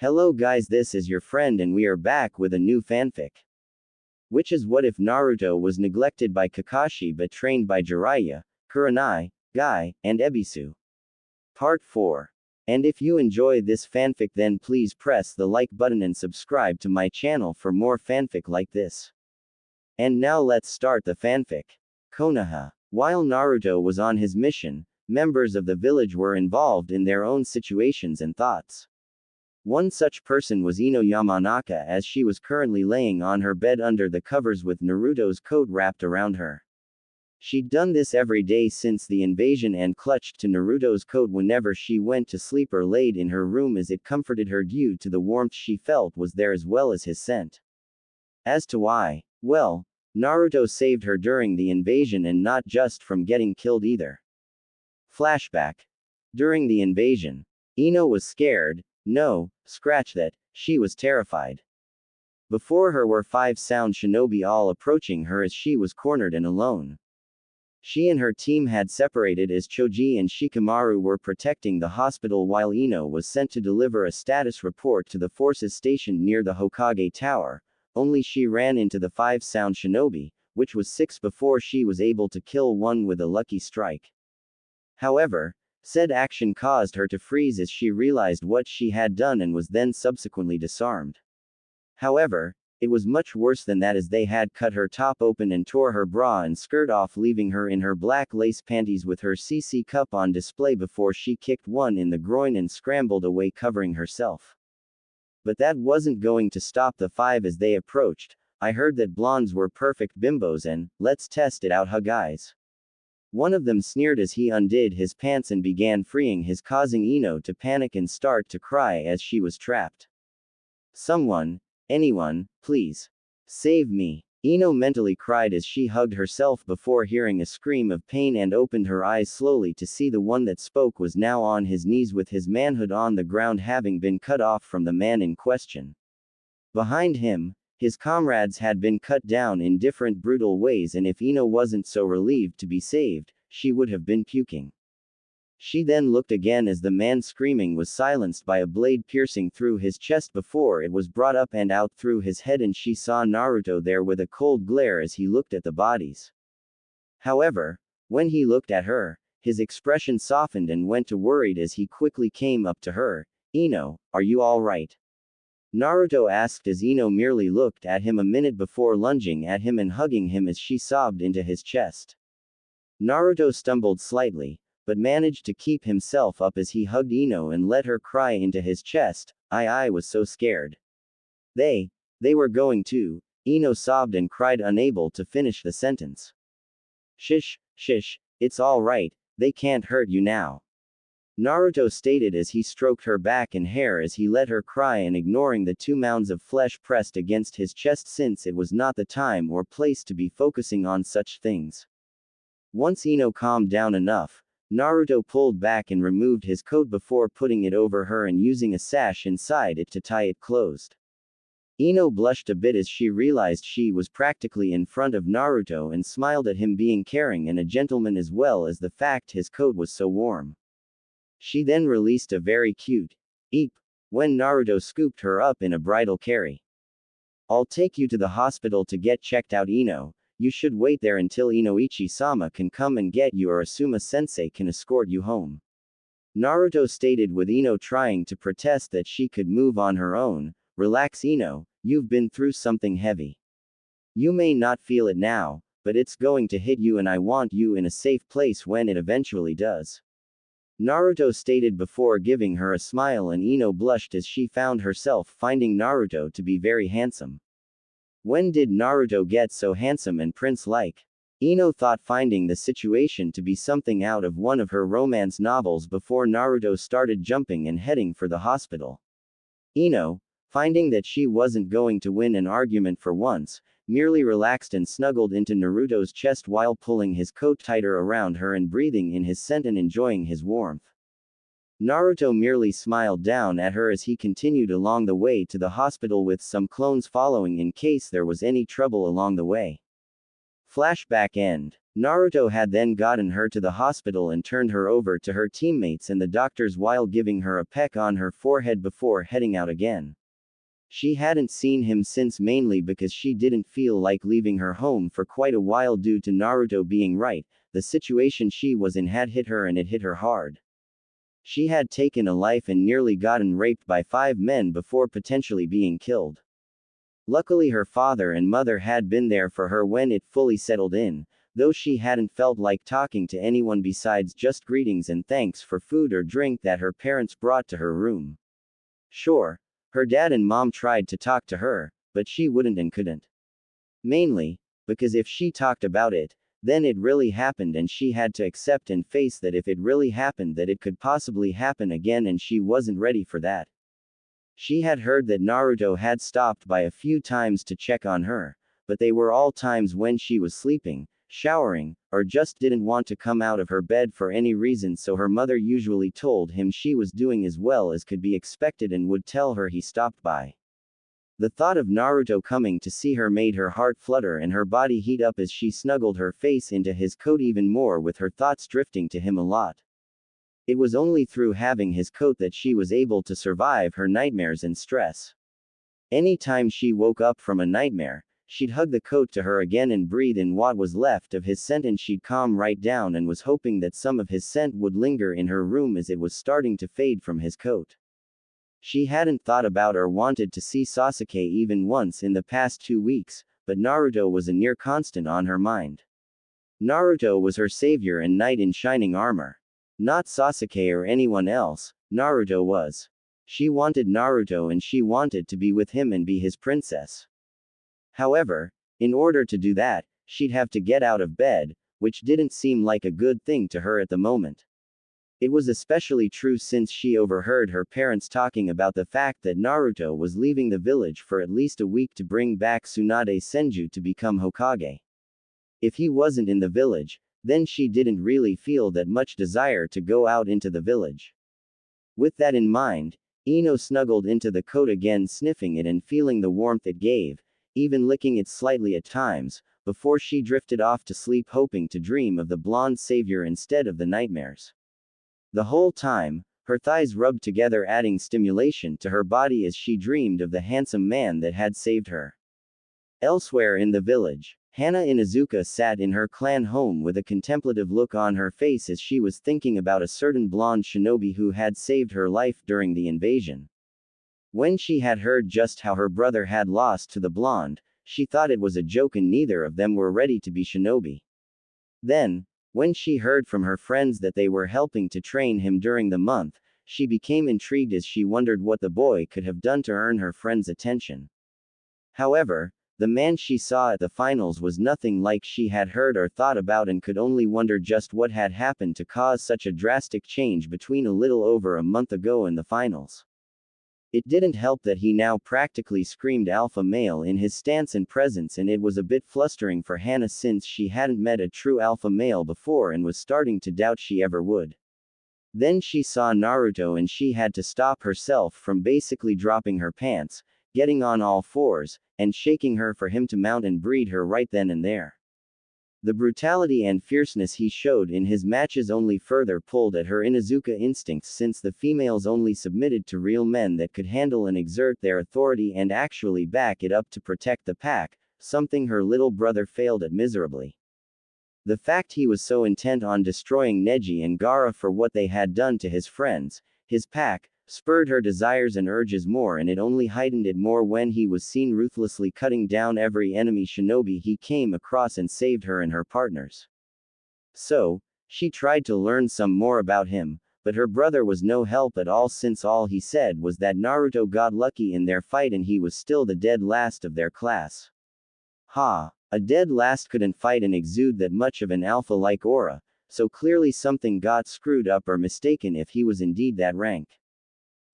Hello guys, this is your friend and we are back with a new fanfic. Which is what if Naruto was neglected by Kakashi but trained by Jiraiya, Kurenai, Guy, and Ebisu. Part 4. And if you enjoy this fanfic then please press the like button and subscribe to my channel for more fanfic like this. And now let's start the fanfic. Konoha. While Naruto was on his mission, members of the village were involved in their own situations and thoughts. One such person was Ino Yamanaka as she was currently laying on her bed under the covers with Naruto's coat wrapped around her. She'd done this every day since the invasion and clutched to Naruto's coat whenever she went to sleep or laid in her room as it comforted her due to the warmth she felt was there as well as his scent. As to why, well, Naruto saved her during the invasion and not just from getting killed either. Flashback. During the invasion, Ino was scared. No, scratch that, she was terrified. Before her were 5 sound shinobi all approaching her as she was cornered and alone. She and her team had separated as Choji and Shikamaru were protecting the hospital while Ino was sent to deliver a status report to the forces stationed near the Hokage Tower, only she ran into the 5 sound shinobi, which was 6 before she was able to kill one with a lucky strike. However, said action caused her to freeze as she realized what she had done and was then subsequently disarmed. However, it was much worse than that as they had cut her top open and tore her bra and skirt off, leaving her in her black lace panties with her CC cup on display before she kicked one in the groin and scrambled away covering herself. But that wasn't going to stop the 5 as they approached. I heard that blondes were perfect bimbos and, let's test it out, huh guys? One of them sneered as he undid his pants and began freeing his, causing Ino to panic and start to cry as she was trapped. Someone, anyone, please. Save me. Ino mentally cried as she hugged herself before hearing a scream of pain and opened her eyes slowly to see the one that spoke was now on his knees with his manhood on the ground having been cut off from the man in question. Behind him, his comrades had been cut down in different brutal ways and if Ino wasn't so relieved to be saved, she would have been puking. She then looked again as the man screaming was silenced by a blade piercing through his chest before it was brought up and out through his head and she saw Naruto there with a cold glare as he looked at the bodies. However, when he looked at her, his expression softened and went to worried as he quickly came up to her. Ino, are you alright? Naruto asked as Ino merely looked at him a minute before lunging at him and hugging him as she sobbed into his chest. Naruto stumbled slightly, but managed to keep himself up as he hugged Ino and let her cry into his chest. I was so scared. They were going to. Ino sobbed and cried unable to finish the sentence. Shish, it's alright, they can't hurt you now. Naruto stated as he stroked her back and hair as he let her cry and ignoring the 2 mounds of flesh pressed against his chest since it was not the time or place to be focusing on such things. Once Ino calmed down enough, Naruto pulled back and removed his coat before putting it over her and using a sash inside it to tie it closed. Ino blushed a bit as she realized she was practically in front of Naruto and smiled at him being caring and a gentleman as well as the fact his coat was so warm. She then released a very cute eep when Naruto scooped her up in a bridal carry. I'll take you to the hospital to get checked out, Ino. You should wait there until Inoichi-sama can come and get you or Asuma-sensei can escort you home. Naruto stated with Ino trying to protest that she could move on her own. Relax, Ino, you've been through something heavy. You may not feel it now, but it's going to hit you and I want you in a safe place when it eventually does. Naruto stated before giving her a smile and Ino blushed as she found herself finding Naruto to be very handsome. When did Naruto get so handsome and prince-like? Ino thought finding the situation to be something out of one of her romance novels before Naruto started jumping and heading for the hospital. Ino, finding that she wasn't going to win an argument for once, merely relaxed and snuggled into Naruto's chest while pulling his coat tighter around her and breathing in his scent and enjoying his warmth. Naruto merely smiled down at her as he continued along the way to the hospital with some clones following in case there was any trouble along the way. Flashback end. Naruto had then gotten her to the hospital and turned her over to her teammates and the doctors while giving her a peck on her forehead before heading out again. She hadn't seen him since, mainly because she didn't feel like leaving her home for quite a while due to Naruto being right. The situation she was in had hit her and it hit her hard. She had taken a life and nearly gotten raped by 5 men before potentially being killed. Luckily her father and mother had been there for her when it fully settled in, though she hadn't felt like talking to anyone besides just greetings and thanks for food or drink that her parents brought to her room. Sure, her dad and mom tried to talk to her, but she wouldn't and couldn't. Mainly, because if she talked about it, then it really happened and she had to accept and face that if it really happened that it could possibly happen again and she wasn't ready for that. She had heard that Naruto had stopped by a few times to check on her, but they were all times when she was sleeping, showering, or just didn't want to come out of her bed for any reason, so her mother usually told him she was doing as well as could be expected and would tell her he stopped by. The thought of Naruto coming to see her made her heart flutter and her body heat up as she snuggled her face into his coat even more, with her thoughts drifting to him a lot. It was only through having his coat that she was able to survive her nightmares and stress. Any time she woke up from a nightmare, she'd hug the coat to her again and breathe in what was left of his scent, and she'd calm right down and was hoping that some of his scent would linger in her room as it was starting to fade from his coat. She hadn't thought about or wanted to see Sasuke even once in the past 2 weeks, but Naruto was a near constant on her mind. Naruto was her savior and knight in shining armor. Not Sasuke or anyone else, Naruto was. She wanted Naruto and she wanted to be with him and be his princess. However, in order to do that, she'd have to get out of bed, which didn't seem like a good thing to her at the moment. It was especially true since she overheard her parents talking about the fact that Naruto was leaving the village for at least a week to bring back Tsunade Senju to become Hokage. If he wasn't in the village, then she didn't really feel that much desire to go out into the village. With that in mind, Ino snuggled into the coat again, sniffing it and feeling the warmth it gave, even licking it slightly at times, before she drifted off to sleep, hoping to dream of the blonde savior instead of the nightmares. The whole time, her thighs rubbed together, adding stimulation to her body as she dreamed of the handsome man that had saved her. Elsewhere in the village, Hana Inuzuka sat in her clan home with a contemplative look on her face as she was thinking about a certain blonde shinobi who had saved her life during the invasion. When she had heard just how her brother had lost to the blonde, she thought it was a joke and neither of them were ready to be shinobi. Then, when she heard from her friends that they were helping to train him during the month, she became intrigued as she wondered what the boy could have done to earn her friends' attention. However, the man she saw at the finals was nothing like she had heard or thought about, and could only wonder just what had happened to cause such a drastic change between a little over a month ago and the finals. It didn't help that he now practically screamed alpha male in his stance and presence, and it was a bit flustering for Hana since she hadn't met a true alpha male before and was starting to doubt she ever would. Then she saw Naruto and she had to stop herself from basically dropping her pants, getting on all fours, and shaking her for him to mount and breed her right then and there. The brutality and fierceness he showed in his matches only further pulled at her Inuzuka instincts, since the females only submitted to real men that could handle and exert their authority and actually back it up to protect the pack, something her little brother failed at miserably. The fact he was so intent on destroying Neji and Gaara for what they had done to his friends, his pack, spurred her desires and urges more, and it only heightened it more when he was seen ruthlessly cutting down every enemy shinobi he came across and saved her and her partners. So, she tried to learn some more about him, but her brother was no help at all, since all he said was that Naruto got lucky in their fight and he was still the dead last of their class. A dead last couldn't fight and exude that much of an alpha-like aura, so clearly something got screwed up or mistaken if he was indeed that rank.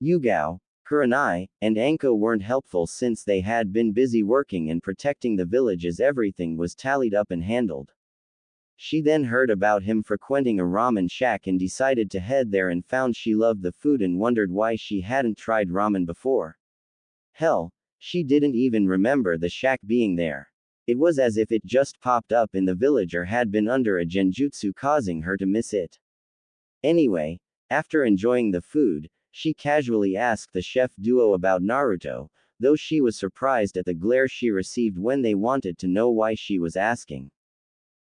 Hyuga, Kurenai, and Anko weren't helpful since they had been busy working and protecting the village as everything was tallied up and handled. She then heard about him frequenting a ramen shack and decided to head there, and found she loved the food and wondered why she hadn't tried ramen before. Hell, she didn't even remember the shack being there. It was as if it just popped up in the village or had been under a genjutsu causing her to miss it. Anyway, after enjoying the food, she casually asked the chef duo about Naruto, though she was surprised at the glare she received when they wanted to know why she was asking.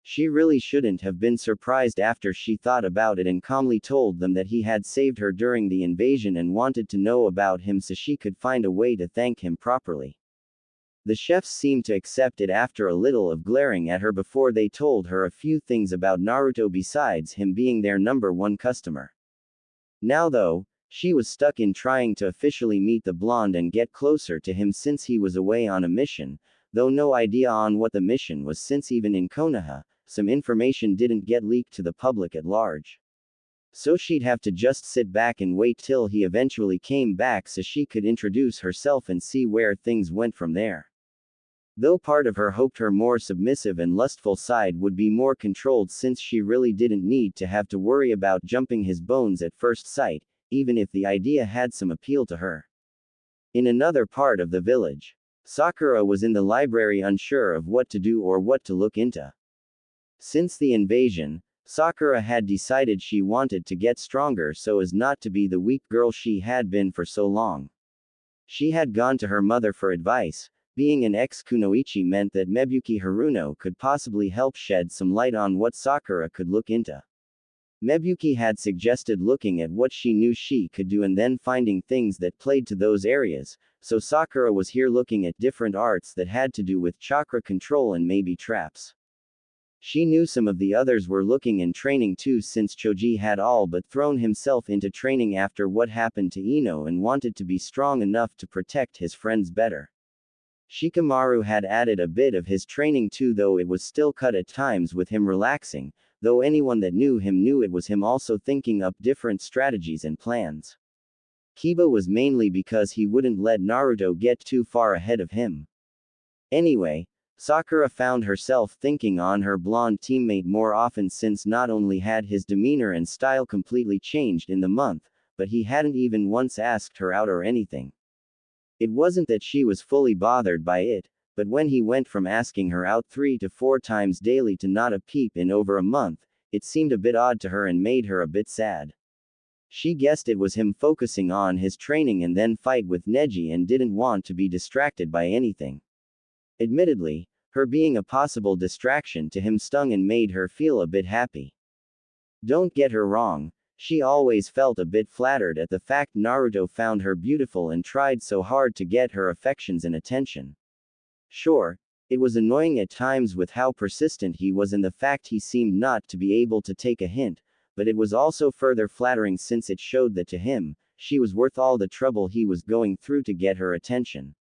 She really shouldn't have been surprised after she thought about it and calmly told them that he had saved her during the invasion and wanted to know about him so she could find a way to thank him properly. The chefs seemed to accept it after a little of glaring at her before they told her a few things about Naruto besides him being their #1 customer. Now though, she was stuck in trying to officially meet the blonde and get closer to him since he was away on a mission, though no idea on what the mission was since even in Konoha, some information didn't get leaked to the public at large. So she'd have to just sit back and wait till he eventually came back so she could introduce herself and see where things went from there. Though part of her hoped her more submissive and lustful side would be more controlled since she really didn't need to have to worry about jumping his bones at first sight, even if the idea had some appeal to her. In another part of the village, Sakura was in the library unsure of what to do or what to look into. Since the invasion, Sakura had decided she wanted to get stronger so as not to be the weak girl she had been for so long. She had gone to her mother for advice. Being an ex-kunoichi meant that Mebuki Haruno could possibly help shed some light on what Sakura could look into. Mebuki had suggested looking at what she knew she could do and then finding things that played to those areas, so Sakura was here looking at different arts that had to do with chakra control and maybe traps. She knew some of the others were looking and training too since Choji had all but thrown himself into training after what happened to Ino and wanted to be strong enough to protect his friends better. Shikamaru had added a bit of his training too, though it was still cut at times with him relaxing, though anyone that knew him knew it was him also thinking up different strategies and plans. Kiba was mainly because he wouldn't let Naruto get too far ahead of him. Anyway, Sakura found herself thinking on her blonde teammate more often since not only had his demeanor and style completely changed in the month, but he hadn't even once asked her out or anything. It wasn't that she was fully bothered by it, but when he went from asking her out 3 to 4 times daily to not a peep in over a month, it seemed a bit odd to her and made her a bit sad. She guessed it was him focusing on his training and then fight with Neji and didn't want to be distracted by anything. Admittedly, her being a possible distraction to him stung and made her feel a bit happy. Don't get her wrong. She always felt a bit flattered at the fact Naruto found her beautiful and tried so hard to get her affections and attention. Sure, it was annoying at times with how persistent he was and the fact he seemed not to be able to take a hint, but it was also further flattering since it showed that to him, she was worth all the trouble he was going through to get her attention.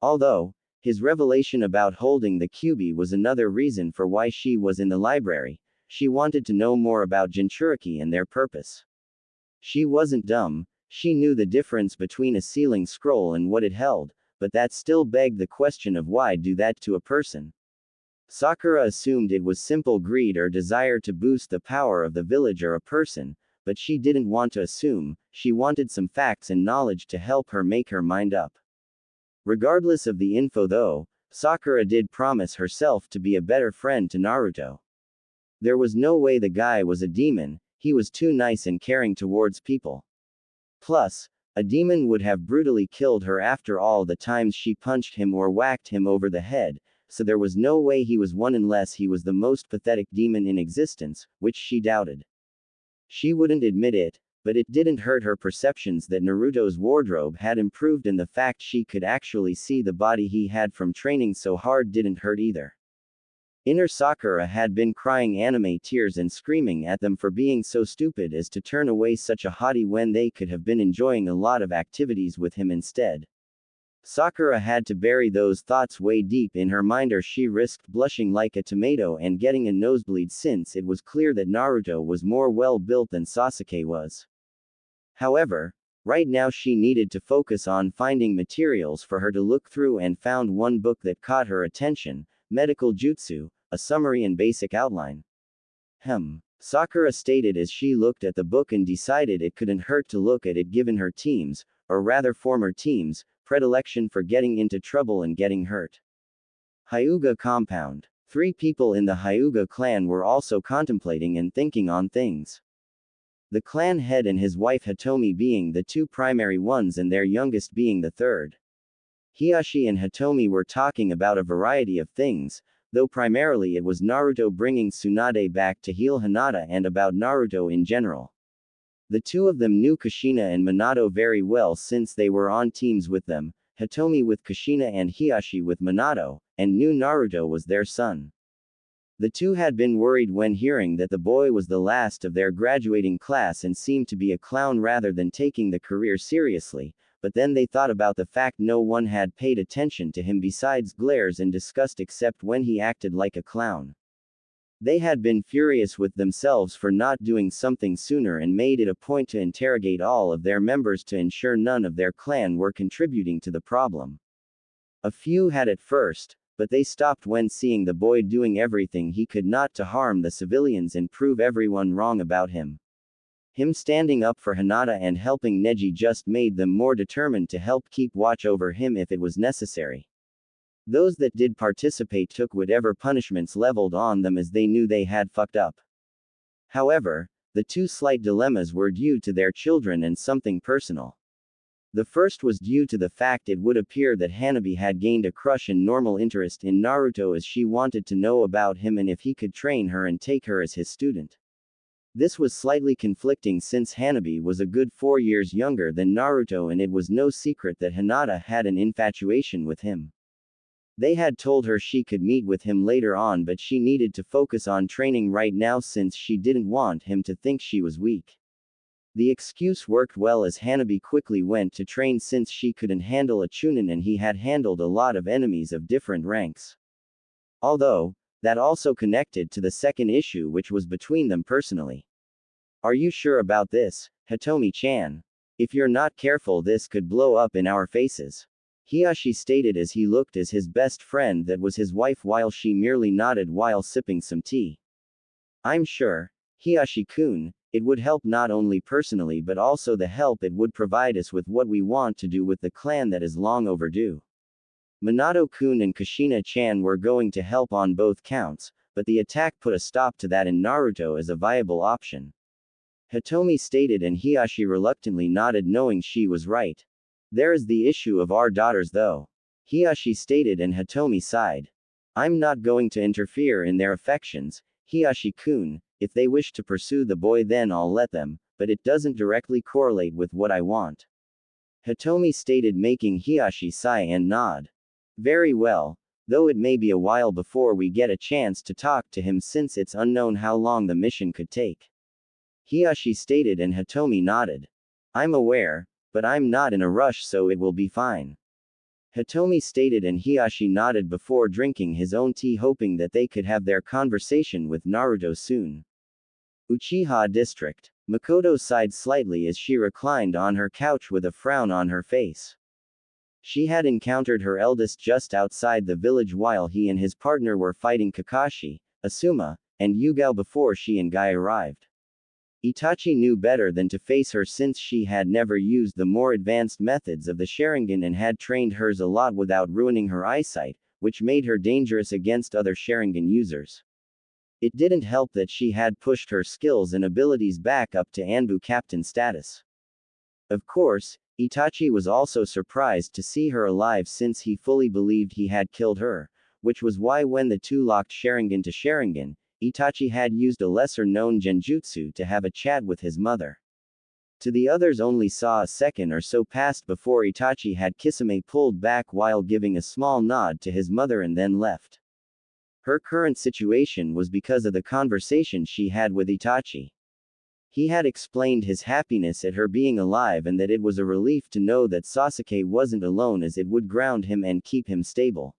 Although, his revelation about holding the Kyuubi was another reason for why she was in the library. She wanted to know more about Jinchuriki and their purpose. She wasn't dumb, she knew the difference between a sealing scroll and what it held, but that still begged the question of why do that to a person. Sakura assumed it was simple greed or desire to boost the power of the village or a person, but she didn't want to assume, she wanted some facts and knowledge to help her make her mind up. Regardless of the info though, Sakura did promise herself to be a better friend to Naruto. There was no way the guy was a demon, he was too nice and caring towards people. Plus, a demon would have brutally killed her after all the times she punched him or whacked him over the head, so there was no way he was one unless he was the most pathetic demon in existence, which she doubted. She wouldn't admit it, but it didn't hurt her perceptions that Naruto's wardrobe had improved and the fact she could actually see the body he had from training so hard didn't hurt either. Inner Sakura had been crying anime tears and screaming at them for being so stupid as to turn away such a hottie when they could have been enjoying a lot of activities with him instead. Sakura had to bury those thoughts way deep in her mind or she risked blushing like a tomato and getting a nosebleed since it was clear that Naruto was more well-built than Sasuke was. However, right now she needed to focus on finding materials for her to look through and found one book that caught her attention, Medical Jutsu, a summary and basic outline. Sakura stated as she looked at the book and decided it couldn't hurt to look at it given her team's, or rather former team's, predilection for getting into trouble and getting hurt. Hyuga compound. 3 people in the Hyuga clan were also contemplating and thinking on things. The clan head and his wife Hitomi being the 2 primary ones and their youngest being the third. Hiashi and Hitomi were talking about a variety of things, though primarily it was Naruto bringing Tsunade back to heal Hinata and about Naruto in general. The 2 of them knew Kushina and Minato very well since they were on teams with them, Hitomi with Kushina and Hiashi with Minato, and knew Naruto was their son. The 2 had been worried when hearing that the boy was the last of their graduating class and seemed to be a clown rather than taking the career seriously, but then they thought about the fact no one had paid attention to him besides glares and disgust except when he acted like a clown. They had been furious with themselves for not doing something sooner and made it a point to interrogate all of their members to ensure none of their clan were contributing to the problem. A few had at first, but they stopped when seeing the boy doing everything he could not to harm the civilians and prove everyone wrong about him. Him standing up for Hinata and helping Neji just made them more determined to help keep watch over him if it was necessary. Those that did participate took whatever punishments leveled on them as they knew they had fucked up. However, the 2 slight dilemmas were due to their children and something personal. The first was due to the fact it would appear that Hanabi had gained a crush and normal interest in Naruto as she wanted to know about him and if he could train her and take her as his student. This was slightly conflicting since Hanabi was a good 4 years younger than Naruto and it was no secret that Hinata had an infatuation with him. They had told her she could meet with him later on but she needed to focus on training right now since she didn't want him to think she was weak. The excuse worked well as Hanabi quickly went to train since she couldn't handle a Chunin and he had handled a lot of enemies of different ranks. Although, that also connected to the second issue which was between them personally. Are you sure about this, Hitomi-chan? If you're not careful this could blow up in our faces. Hiashi stated as he looked at his best friend that was his wife while she merely nodded while sipping some tea. I'm sure, Hiashi-kun, it would help not only personally but also the help it would provide us with what we want to do with the clan that is long overdue. Minato-kun and Kushina-chan were going to help on both counts, but the attack put a stop to that in Naruto as a viable option. Hitomi stated and Hiashi reluctantly nodded knowing she was right. There is the issue of our daughters though. Hiashi stated and Hitomi sighed. I'm not going to interfere in their affections, Hiashi-kun. If they wish to pursue the boy then I'll let them, but it doesn't directly correlate with what I want. Hitomi stated making Hiashi sigh and nod. Very well, though it may be a while before we get a chance to talk to him since it's unknown how long the mission could take. Hiashi stated and Hitomi nodded. I'm aware, but I'm not in a rush so it will be fine. Hitomi stated and Hiashi nodded before drinking his own tea hoping that they could have their conversation with Naruto soon. Uchiha District. Makoto sighed slightly as she reclined on her couch with a frown on her face. She had encountered her eldest just outside the village while he and his partner were fighting Kakashi, Asuma, and Hyuga before she and Guy arrived. Itachi knew better than to face her since she had never used the more advanced methods of the Sharingan and had trained hers a lot without ruining her eyesight, which made her dangerous against other Sharingan users. It didn't help that she had pushed her skills and abilities back up to Anbu captain status. Of course, Itachi was also surprised to see her alive since he fully believed he had killed her, which was why when the 2 locked Sharingan to Sharingan, Itachi had used a lesser-known genjutsu to have a chat with his mother. To the others only saw a second or so passed before Itachi had Kisame pulled back while giving a small nod to his mother and then left. Her current situation was because of the conversation she had with Itachi. He had explained his happiness at her being alive and that it was a relief to know that Sasuke wasn't alone as it would ground him and keep him stable.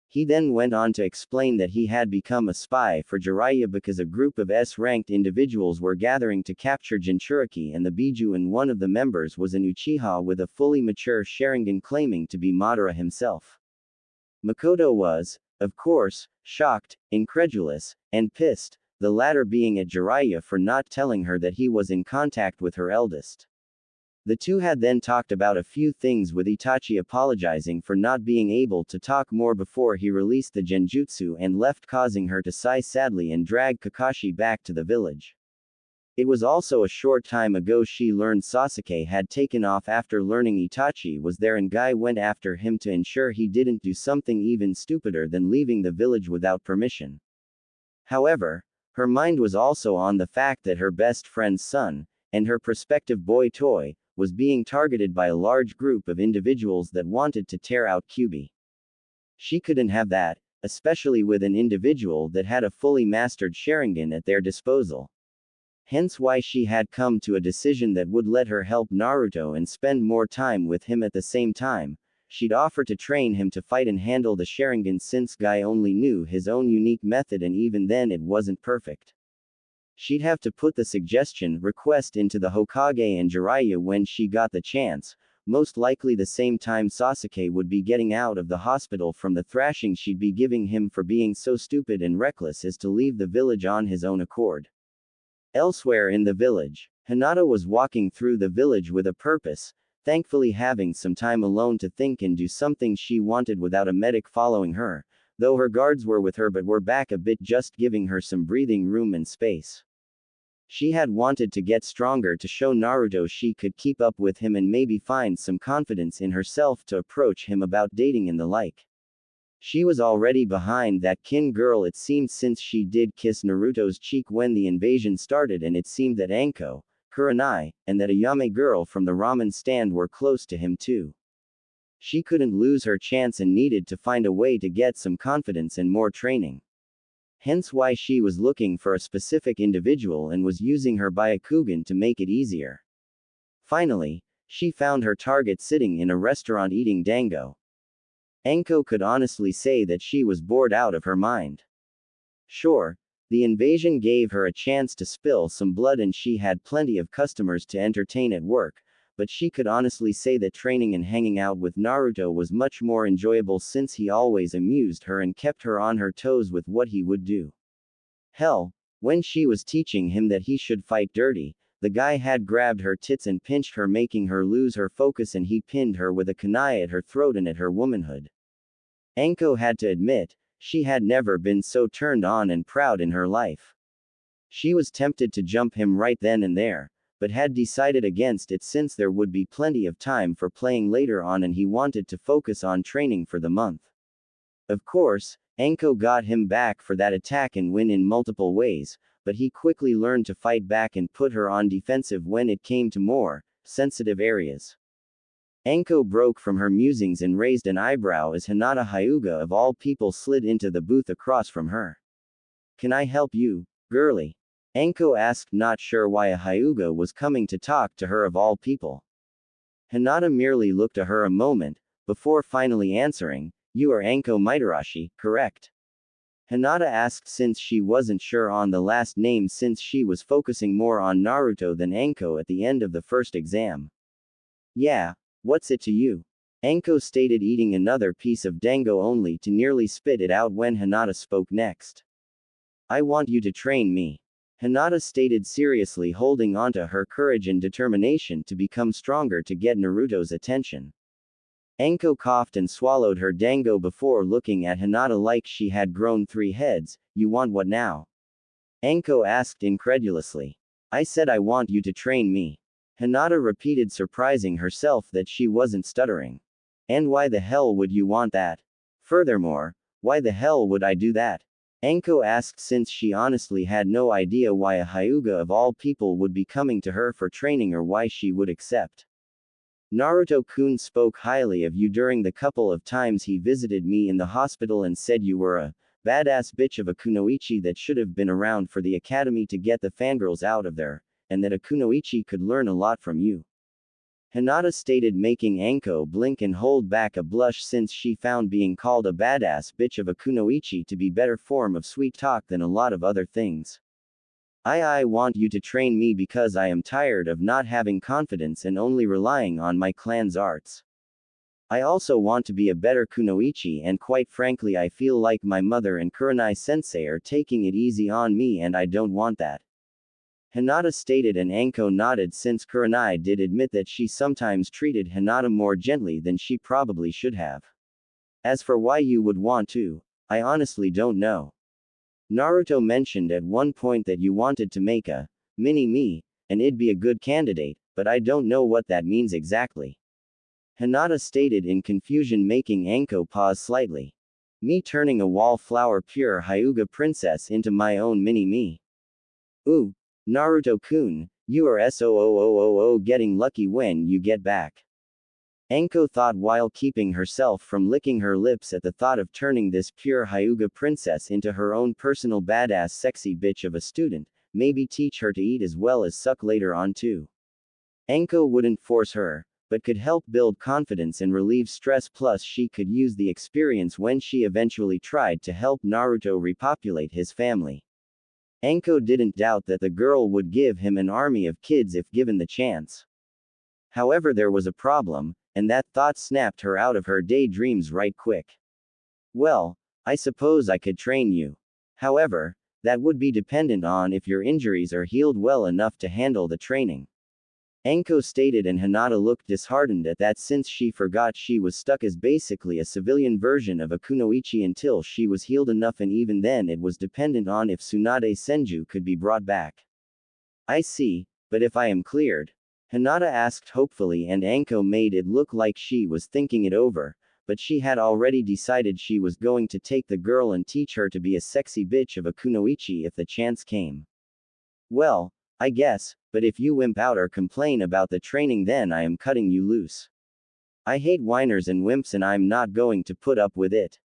He then went on to explain that he had become a spy for Jiraiya because a group of S-ranked individuals were gathering to capture Jinchuriki and the Biju and one of the members was an Uchiha with a fully mature Sharingan claiming to be Madara himself. Makoto was, of course, shocked, incredulous, and pissed, the latter being at Jiraiya for not telling her that he was in contact with her eldest. The two had then talked about a few things, with Itachi apologizing for not being able to talk more before he released the genjutsu and left, causing her to sigh sadly and drag Kakashi back to the village. It was also a short time ago she learned Sasuke had taken off after learning Itachi was there, and Guy went after him to ensure he didn't do something even stupider than leaving the village without permission. However, her mind was also on the fact that her best friend's son, and her prospective boy toy, was being targeted by a large group of individuals that wanted to tear out Kyuubi. She couldn't have that, especially with an individual that had a fully mastered Sharingan at their disposal. Hence why she had come to a decision that would let her help Naruto and spend more time with him. At the same time, she'd offer to train him to fight and handle the Sharingan, since Guy only knew his own unique method, and even then it wasn't perfect. She'd have to put the suggestion request into the Hokage and Jiraiya when she got the chance, most likely the same time Sasuke would be getting out of the hospital from the thrashing she'd be giving him for being so stupid and reckless as to leave the village on his own accord. Elsewhere in the village, Hinata was walking through the village with a purpose, thankfully having some time alone to think and do something she wanted without a medic following her, though her guards were with her but were back a bit, just giving her some breathing room and space. She had wanted to get stronger to show Naruto she could keep up with him and maybe find some confidence in herself to approach him about dating and the like. She was already behind that kin girl, it seemed, since she did kiss Naruto's cheek when the invasion started, and it seemed that Anko, Kurenai, and that Ayame girl from the ramen stand were close to him too. She couldn't lose her chance and needed to find a way to get some confidence and more training. Hence why she was looking for a specific individual and was using her Byakugan to make it easier. Finally, she found her target sitting in a restaurant eating dango. Anko could honestly say that she was bored out of her mind. Sure, the invasion gave her a chance to spill some blood and she had plenty of customers to entertain at work, but she could honestly say that training and hanging out with Naruto was much more enjoyable, since he always amused her and kept her on her toes with what he would do. Hell, when she was teaching him that he should fight dirty, the guy had grabbed her tits and pinched her, making her lose her focus, and he pinned her with a kunai at her throat and at her womanhood. Anko had to admit, she had never been so turned on and proud in her life. She was tempted to jump him right then and there, but had decided against it since there would be plenty of time for playing later on and he wanted to focus on training for the month. Of course, Anko got him back for that attack and win in multiple ways, but he quickly learned to fight back and put her on defensive when it came to more sensitive areas. Anko broke from her musings and raised an eyebrow as Hinata, Hyuga of all people, slid into the booth across from her. "Can I help you, girlie?" Anko asked, not sure why a Hyuga was coming to talk to her of all people. Hinata merely looked at her a moment, before finally answering, "You are Anko Mitarashi, correct?" Hinata asked since she wasn't sure on the last name, since she was focusing more on Naruto than Anko at the end of the first exam. "Yeah, what's it to you?" Anko stated, eating another piece of dango only to nearly spit it out when Hinata spoke next. "I want you to train me," Hinata stated seriously, holding onto her courage and determination to become stronger to get Naruto's attention. Anko coughed and swallowed her dango before looking at Hinata like she had grown 3 heads. "You want what now?" Anko asked incredulously. "I said I want you to train me," Hinata repeated, surprising herself that she wasn't stuttering. "And why the hell would you want that? Furthermore, why the hell would I do that?" Anko asked since she honestly had no idea why a Hyuga of all people would be coming to her for training or why she would accept. "Naruto-kun spoke highly of you during the couple of times he visited me in the hospital and said you were a badass bitch of a kunoichi that should have been around for the academy to get the fangirls out of there, and that a kunoichi could learn a lot from you," Hinata stated, making Anko blink and hold back a blush since she found being called a badass bitch of a kunoichi to be better form of sweet talk than a lot of other things. I want you to train me because I am tired of not having confidence and only relying on my clan's arts. I also want to be a better kunoichi, and quite frankly I feel like my mother and Kurenai sensei are taking it easy on me and I don't want that." Hinata stated, and Anko nodded, since Kurenai did admit that she sometimes treated Hinata more gently than she probably should have. As for why you would want to, I honestly don't know. Naruto mentioned at one point that you wanted to make a mini-me, and it'd be a good candidate, but I don't know what that means exactly. Hinata stated in confusion, making Anko pause slightly. Me turning a wallflower pure Hyuga princess into my own mini-me. Ooh, Naruto-kun, you are getting lucky when you get back. Anko thought while keeping herself from licking her lips at the thought of turning this pure Hyuga princess into her own personal badass sexy bitch of a student, maybe teach her to eat as well as suck later on too. Anko wouldn't force her, but could help build confidence and relieve stress, plus she could use the experience when she eventually tried to help Naruto repopulate his family. Anko didn't doubt that the girl would give him an army of kids if given the chance. However, there was a problem, and that thought snapped her out of her daydreams right quick. Well, I suppose I could train you. However, that would be dependent on if your injuries are healed well enough to handle the training. Anko stated, and Hinata looked disheartened at that, since she forgot she was stuck as basically a civilian version of a kunoichi until she was healed enough, and even then it was dependent on if Tsunade Senju could be brought back. I see, but if I am cleared? Hinata asked hopefully, and Anko made it look like she was thinking it over, but she had already decided she was going to take the girl and teach her to be a sexy bitch of a kunoichi if the chance came. Well, I guess, but if you wimp out or complain about the training, then I am cutting you loose. I hate whiners and wimps, and I'm not going to put up with it.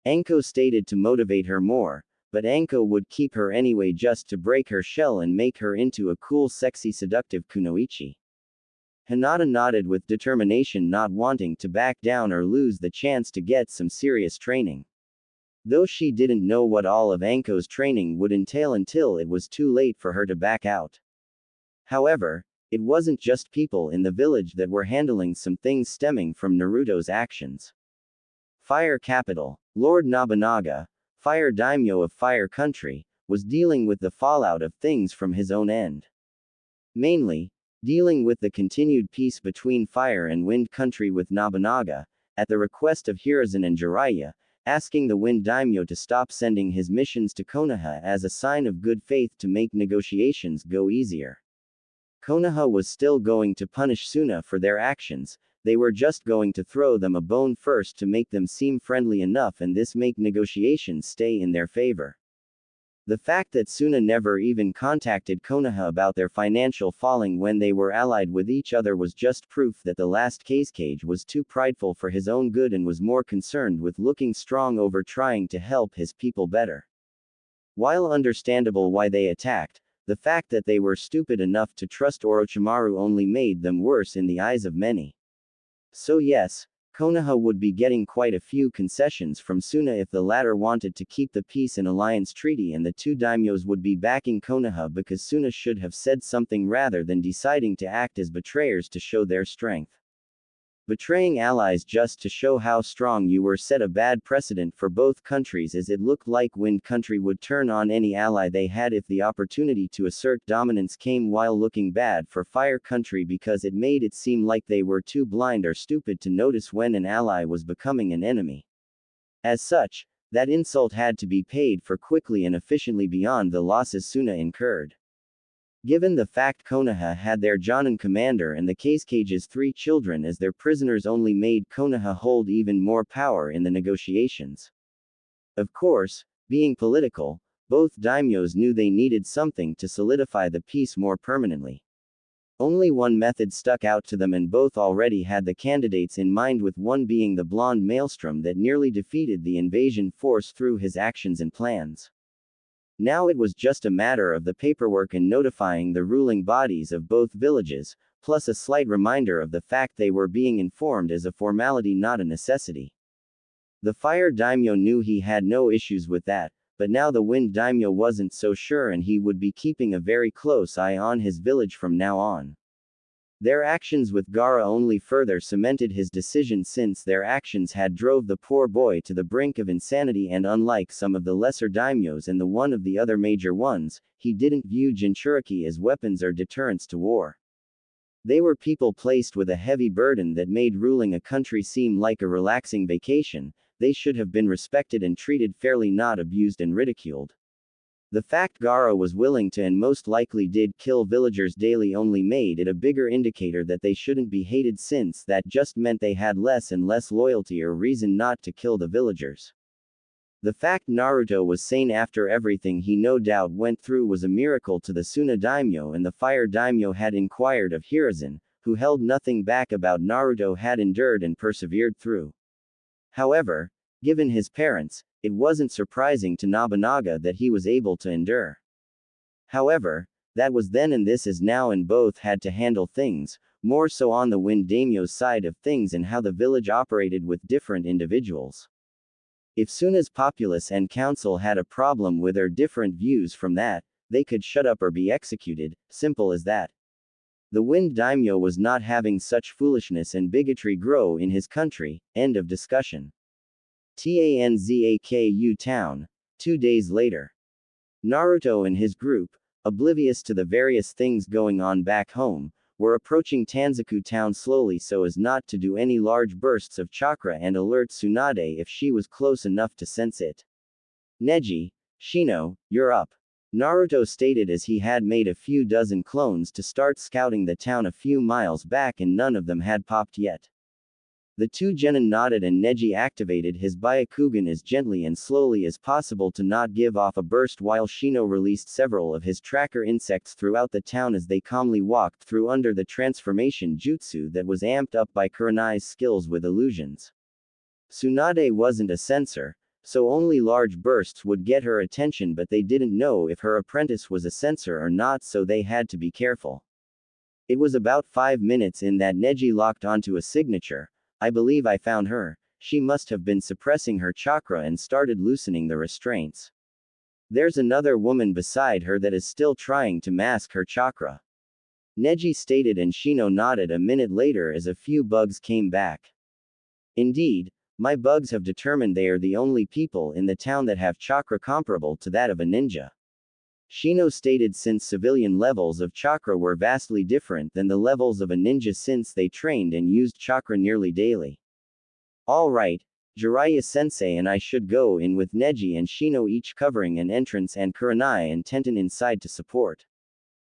Anko stated to motivate her more, but Anko would keep her anyway just to break her shell and make her into a cool, sexy, seductive kunoichi. Hinata nodded with determination, not wanting to back down or lose the chance to get some serious training. Though she didn't know what all of Anko's training would entail until it was too late for her to back out. However, it wasn't just people in the village that were handling some things stemming from Naruto's actions. Fire Capital, Lord Nobunaga, Fire Daimyo of Fire Country, was dealing with the fallout of things from his own end. Mainly, dealing with the continued peace between Fire and Wind Country, with Nobunaga, at the request of Hiruzen and Jiraiya, asking the Wind Daimyo to stop sending his missions to Konoha as a sign of good faith to make negotiations go easier. Konoha was still going to punish Suna for their actions, they were just going to throw them a bone first to make them seem friendly enough, and this make negotiations stay in their favor. The fact that Suna never even contacted Konoha about their financial falling when they were allied with each other was just proof that the last Cage was too prideful for his own good and was more concerned with looking strong over trying to help his people better. While understandable why they attacked, the fact that they were stupid enough to trust Orochimaru only made them worse in the eyes of many. So yes, Konoha would be getting quite a few concessions from Suna if the latter wanted to keep the peace and alliance treaty, and the two daimyos would be backing Konoha because Suna should have said something rather than deciding to act as betrayers to show their strength. Betraying allies just to show how strong you were set a bad precedent for both countries, as it looked like Wind Country would turn on any ally they had if the opportunity to assert dominance came, while looking bad for Fire Country because it made it seem like they were too blind or stupid to notice when an ally was becoming an enemy. As such, that insult had to be paid for quickly and efficiently beyond the losses Suna incurred. Given the fact Konoha had their Jonin commander and the Cage's 3 children as their prisoners only made Konoha hold even more power in the negotiations. Of course, being political, both daimyos knew they needed something to solidify the peace more permanently. Only one method stuck out to them, and both already had the candidates in mind, with one being the blonde maelstrom that nearly defeated the invasion force through his actions and plans. Now it was just a matter of the paperwork and notifying the ruling bodies of both villages, plus a slight reminder of the fact they were being informed as a formality, not a necessity. The Fire Daimyo knew he had no issues with that, but now the Wind Daimyo wasn't so sure, and he would be keeping a very close eye on his village from now on. Their actions with Gaara only further cemented his decision, since their actions had drove the poor boy to the brink of insanity, and unlike some of the lesser daimyos and the one of the other major ones, he didn't view Jinchuriki as weapons or deterrents to war. They were people placed with a heavy burden that made ruling a country seem like a relaxing vacation. They should have been respected and treated fairly, not abused and ridiculed. The fact Gaara was willing to and most likely did kill villagers daily only made it a bigger indicator that they shouldn't be hated, since that just meant they had less and less loyalty or reason not to kill the villagers. The fact Naruto was sane after everything he no doubt went through was a miracle to the Tsunade Daimyo, and the Fire Daimyo had inquired of Hiruzen, who held nothing back about Naruto had endured and persevered through. However, given his parents, it wasn't surprising to Nobunaga that he was able to endure. However, that was then and this is now, and both had to handle things, more so on the Wind Daimyo's side of things and how the village operated with different individuals. If Tsunade's populace and council had a problem with or different views from that, they could shut up or be executed, simple as that. The Wind Daimyo was not having such foolishness and bigotry grow in his country. End of discussion. Tanzaku town. 2 days later. Naruto and his group, oblivious to the various things going on back home, were approaching Tanzaku town slowly so as not to do any large bursts of chakra and alert Tsunade if she was close enough to sense it. Neji, Shino, you're up. Naruto stated as he had made a few dozen clones to start scouting the town a few miles back, and none of them had popped yet. The two genin nodded, and Neji activated his Byakugan as gently and slowly as possible to not give off a burst, while Shino released several of his tracker insects throughout the town as they calmly walked through under the transformation jutsu that was amped up by Kurenai's skills with illusions. Tsunade wasn't a censor, so only large bursts would get her attention, but they didn't know if her apprentice was a censor or not, so they had to be careful. It was about 5 minutes in that Neji locked onto a signature. I believe I found her. She must have been suppressing her chakra and started loosening the restraints. There's another woman beside her that is still trying to mask her chakra. Neji stated, and Shino nodded a minute later as a few bugs came back. Indeed, my bugs have determined they are the only people in the town that have chakra comparable to that of a ninja. Shino stated, since civilian levels of chakra were vastly different than the levels of a ninja since they trained and used chakra nearly daily. Alright, Jiraiya-sensei and I should go in with Neji and Shino each covering an entrance, and Kurenai and Tenten inside to support.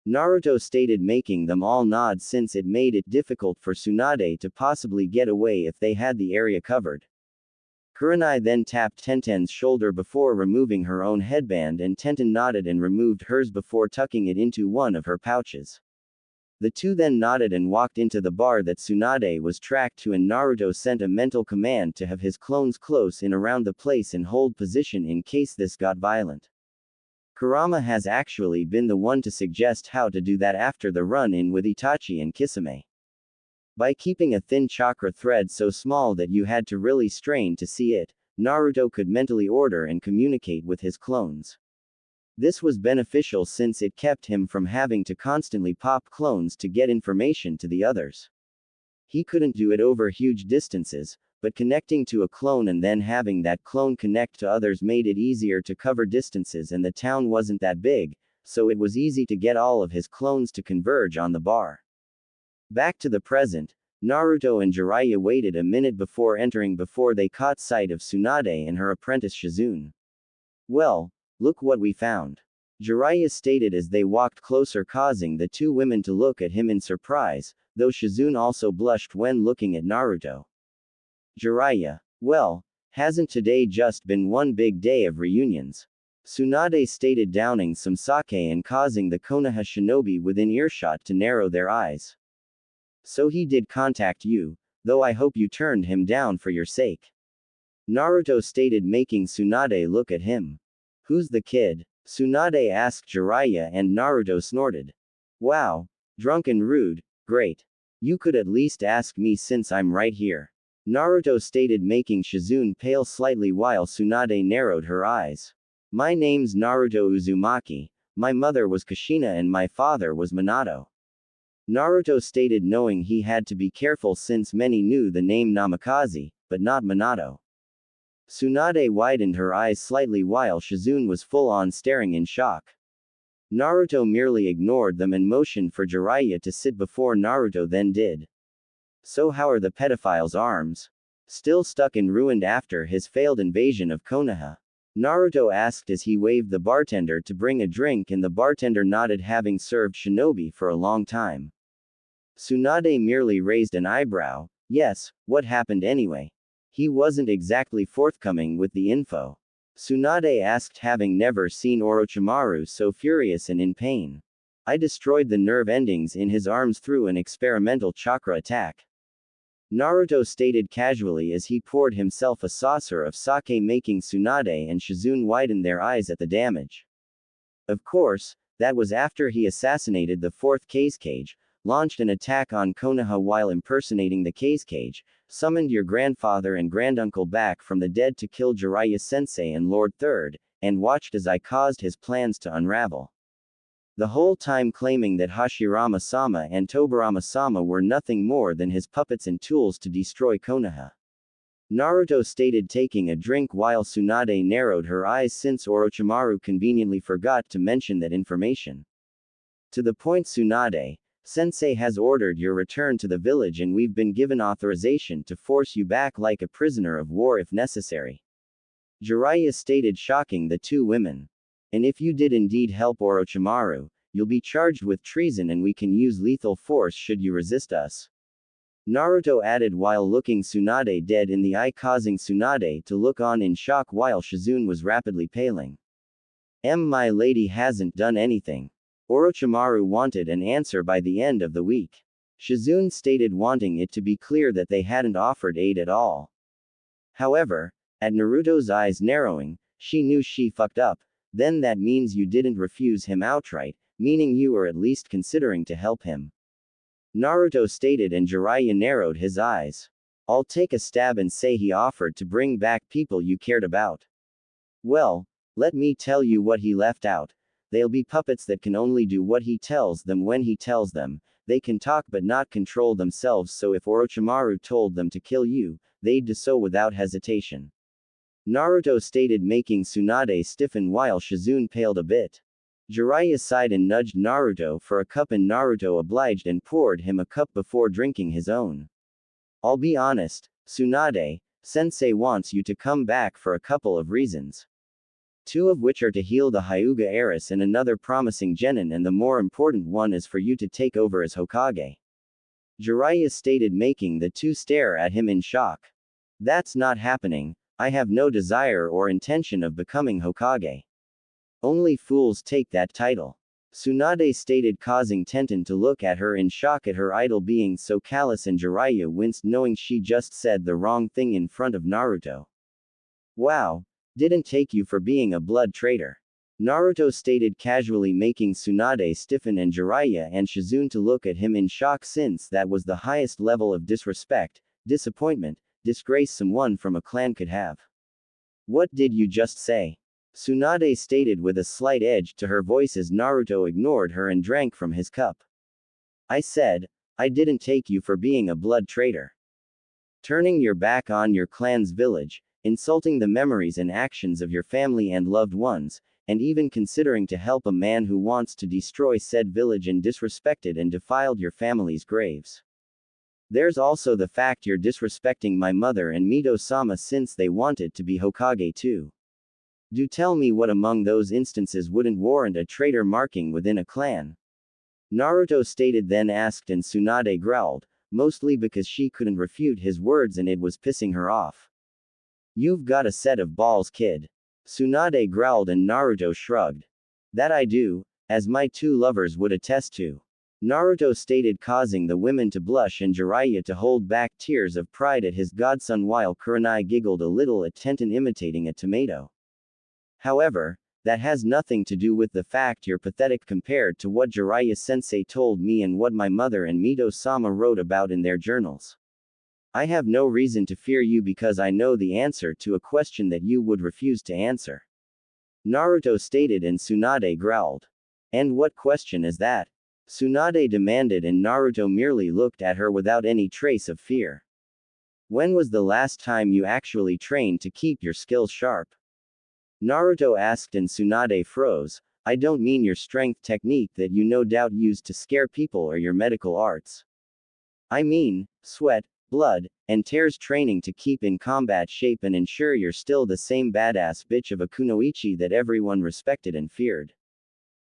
Naruto stated, making them all nod since it made it difficult for Tsunade to possibly get away if they had the area covered. Kurenai then tapped Tenten's shoulder before removing her own headband, and Tenten nodded and removed hers before tucking it into one of her pouches. The two then nodded and walked into the bar that Tsunade was tracked to, and Naruto sent a mental command to have his clones close in around the place and hold position in case this got violent. Kurama has actually been the one to suggest how to do that after the run-in with Itachi and Kisame. By keeping a thin chakra thread so small that you had to really strain to see it, Naruto could mentally order and communicate with his clones. This was beneficial since it kept him from having to constantly pop clones to get information to the others. He couldn't do it over huge distances, but connecting to a clone and then having that clone connect to others made it easier to cover distances, and the town wasn't that big, so it was easy to get all of his clones to converge on the bar. Back to the present, Naruto and Jiraiya waited a minute before entering before they caught sight of Tsunade and her apprentice Shizune. Well, look what we found. Jiraiya stated as they walked closer, causing the two women to look at him in surprise, though Shizune also blushed when looking at Naruto. Jiraiya, well, hasn't today just been one big day of reunions? Tsunade stated, downing some sake and causing the Konoha shinobi within earshot to narrow their eyes. So he did contact you, though I hope you turned him down for your sake. Naruto stated, making Tsunade look at him. Who's the kid? Tsunade asked Jiraiya, and Naruto snorted. Wow, drunk and rude, great. You could at least ask me since I'm right here. Naruto stated, making Shizune pale slightly while Tsunade narrowed her eyes. My name's Naruto Uzumaki, my mother was Kushina and my father was Minato. Naruto stated, knowing he had to be careful since many knew the name Namikaze, but not Minato. Tsunade widened her eyes slightly while Shizune was full-on staring in shock. Naruto merely ignored them and motioned for Jiraiya to sit before Naruto then did. So how are the pedophile's arms? Still stuck and ruined after his failed invasion of Konoha? Naruto asked as he waved the bartender to bring a drink, and the bartender nodded, having served shinobi for a long time. Tsunade merely raised an eyebrow. Yes, what happened anyway? He wasn't exactly forthcoming with the info. Tsunade asked, having never seen Orochimaru so furious and in pain. I destroyed the nerve endings in his arms through an experimental chakra attack. Naruto stated casually as he poured himself a saucer of sake, making Tsunade and Shizune widen their eyes at the damage. Of course, that was after he assassinated the fourth Kazekage, launched an attack on Konoha while impersonating the Kazekage, summoned your grandfather and granduncle back from the dead to kill Jiraiya Sensei and Lord Third, and watched as I caused his plans to unravel. The whole time claiming that Hashirama-sama and Tobirama-sama were nothing more than his puppets and tools to destroy Konoha. Naruto stated, taking a drink while Tsunade narrowed her eyes since Orochimaru conveniently forgot to mention that information. To the point, Tsunade, Sensei has ordered your return to the village and we've been given authorization to force you back like a prisoner of war if necessary. Jiraiya stated, shocking the two women. And if you did indeed help Orochimaru, you'll be charged with treason and we can use lethal force should you resist us. Naruto added while looking Tsunade dead in the eye, causing Tsunade to look on in shock while Shizune was rapidly paling. My lady hasn't done anything. Orochimaru wanted an answer by the end of the week. Shizune stated, wanting it to be clear that they hadn't offered aid at all. However, at Naruto's eyes narrowing, she knew she fucked up. Then that means you didn't refuse him outright, meaning you were at least considering to help him. Naruto stated, and Jiraiya narrowed his eyes. I'll take a stab and say he offered to bring back people you cared about. Well, let me tell you what he left out. They'll be puppets that can only do what he tells them when he tells them. They can talk but not control themselves, so if Orochimaru told them to kill you, they'd do so without hesitation. Naruto stated, making Tsunade stiffen while Shizune paled a bit. Jiraiya sighed and nudged Naruto for a cup, and Naruto obliged and poured him a cup before drinking his own. I'll be honest, Tsunade, Sensei wants you to come back for a couple of reasons. Two of which are to heal the Hyuga heiress and another promising genin, and the more important one is for you to take over as Hokage. Jiraiya stated, making the two stare at him in shock. That's not happening. I have no desire or intention of becoming Hokage. Only fools take that title. Tsunade stated, causing Tenten to look at her in shock at her idol being so callous, and Jiraiya winced knowing she just said the wrong thing in front of Naruto. Wow. Didn't take you for being a blood traitor. Naruto stated casually, making Tsunade stiffen and Jiraiya and Shizune to look at him in shock, since that was the highest level of disrespect, disappointment, disgrace someone from a clan could have. What did you just say? Tsunade stated with a slight edge to her voice as Naruto ignored her and drank from his cup. I said, I didn't take you for being a blood traitor. Turning your back on your clan's village, insulting the memories and actions of your family and loved ones, and even considering to help a man who wants to destroy said village and disrespected and defiled your family's graves. There's also the fact you're disrespecting my mother and Mito-sama since they wanted to be Hokage too. Do tell me what among those instances wouldn't warrant a traitor marking within a clan? Naruto stated, then asked, and Tsunade growled, mostly because she couldn't refute his words and it was pissing her off. You've got a set of balls, kid. Tsunade growled and Naruto shrugged. That I do, as my two lovers would attest to. Naruto stated, causing the women to blush and Jiraiya to hold back tears of pride at his godson while Kurenai giggled a little at Tenten imitating a tomato. However, that has nothing to do with the fact you're pathetic compared to what Jiraiya sensei told me and what my mother and Mito-sama wrote about in their journals. I have no reason to fear you because I know the answer to a question that you would refuse to answer. Naruto stated, and Tsunade growled. And what question is that? Tsunade demanded, and Naruto merely looked at her without any trace of fear. When was the last time you actually trained to keep your skills sharp? Naruto asked, and Tsunade froze. I don't mean your strength technique that you no doubt used to scare people or your medical arts. I mean, sweat, blood, and tears training to keep in combat shape and ensure you're still the same badass bitch of a kunoichi that everyone respected and feared.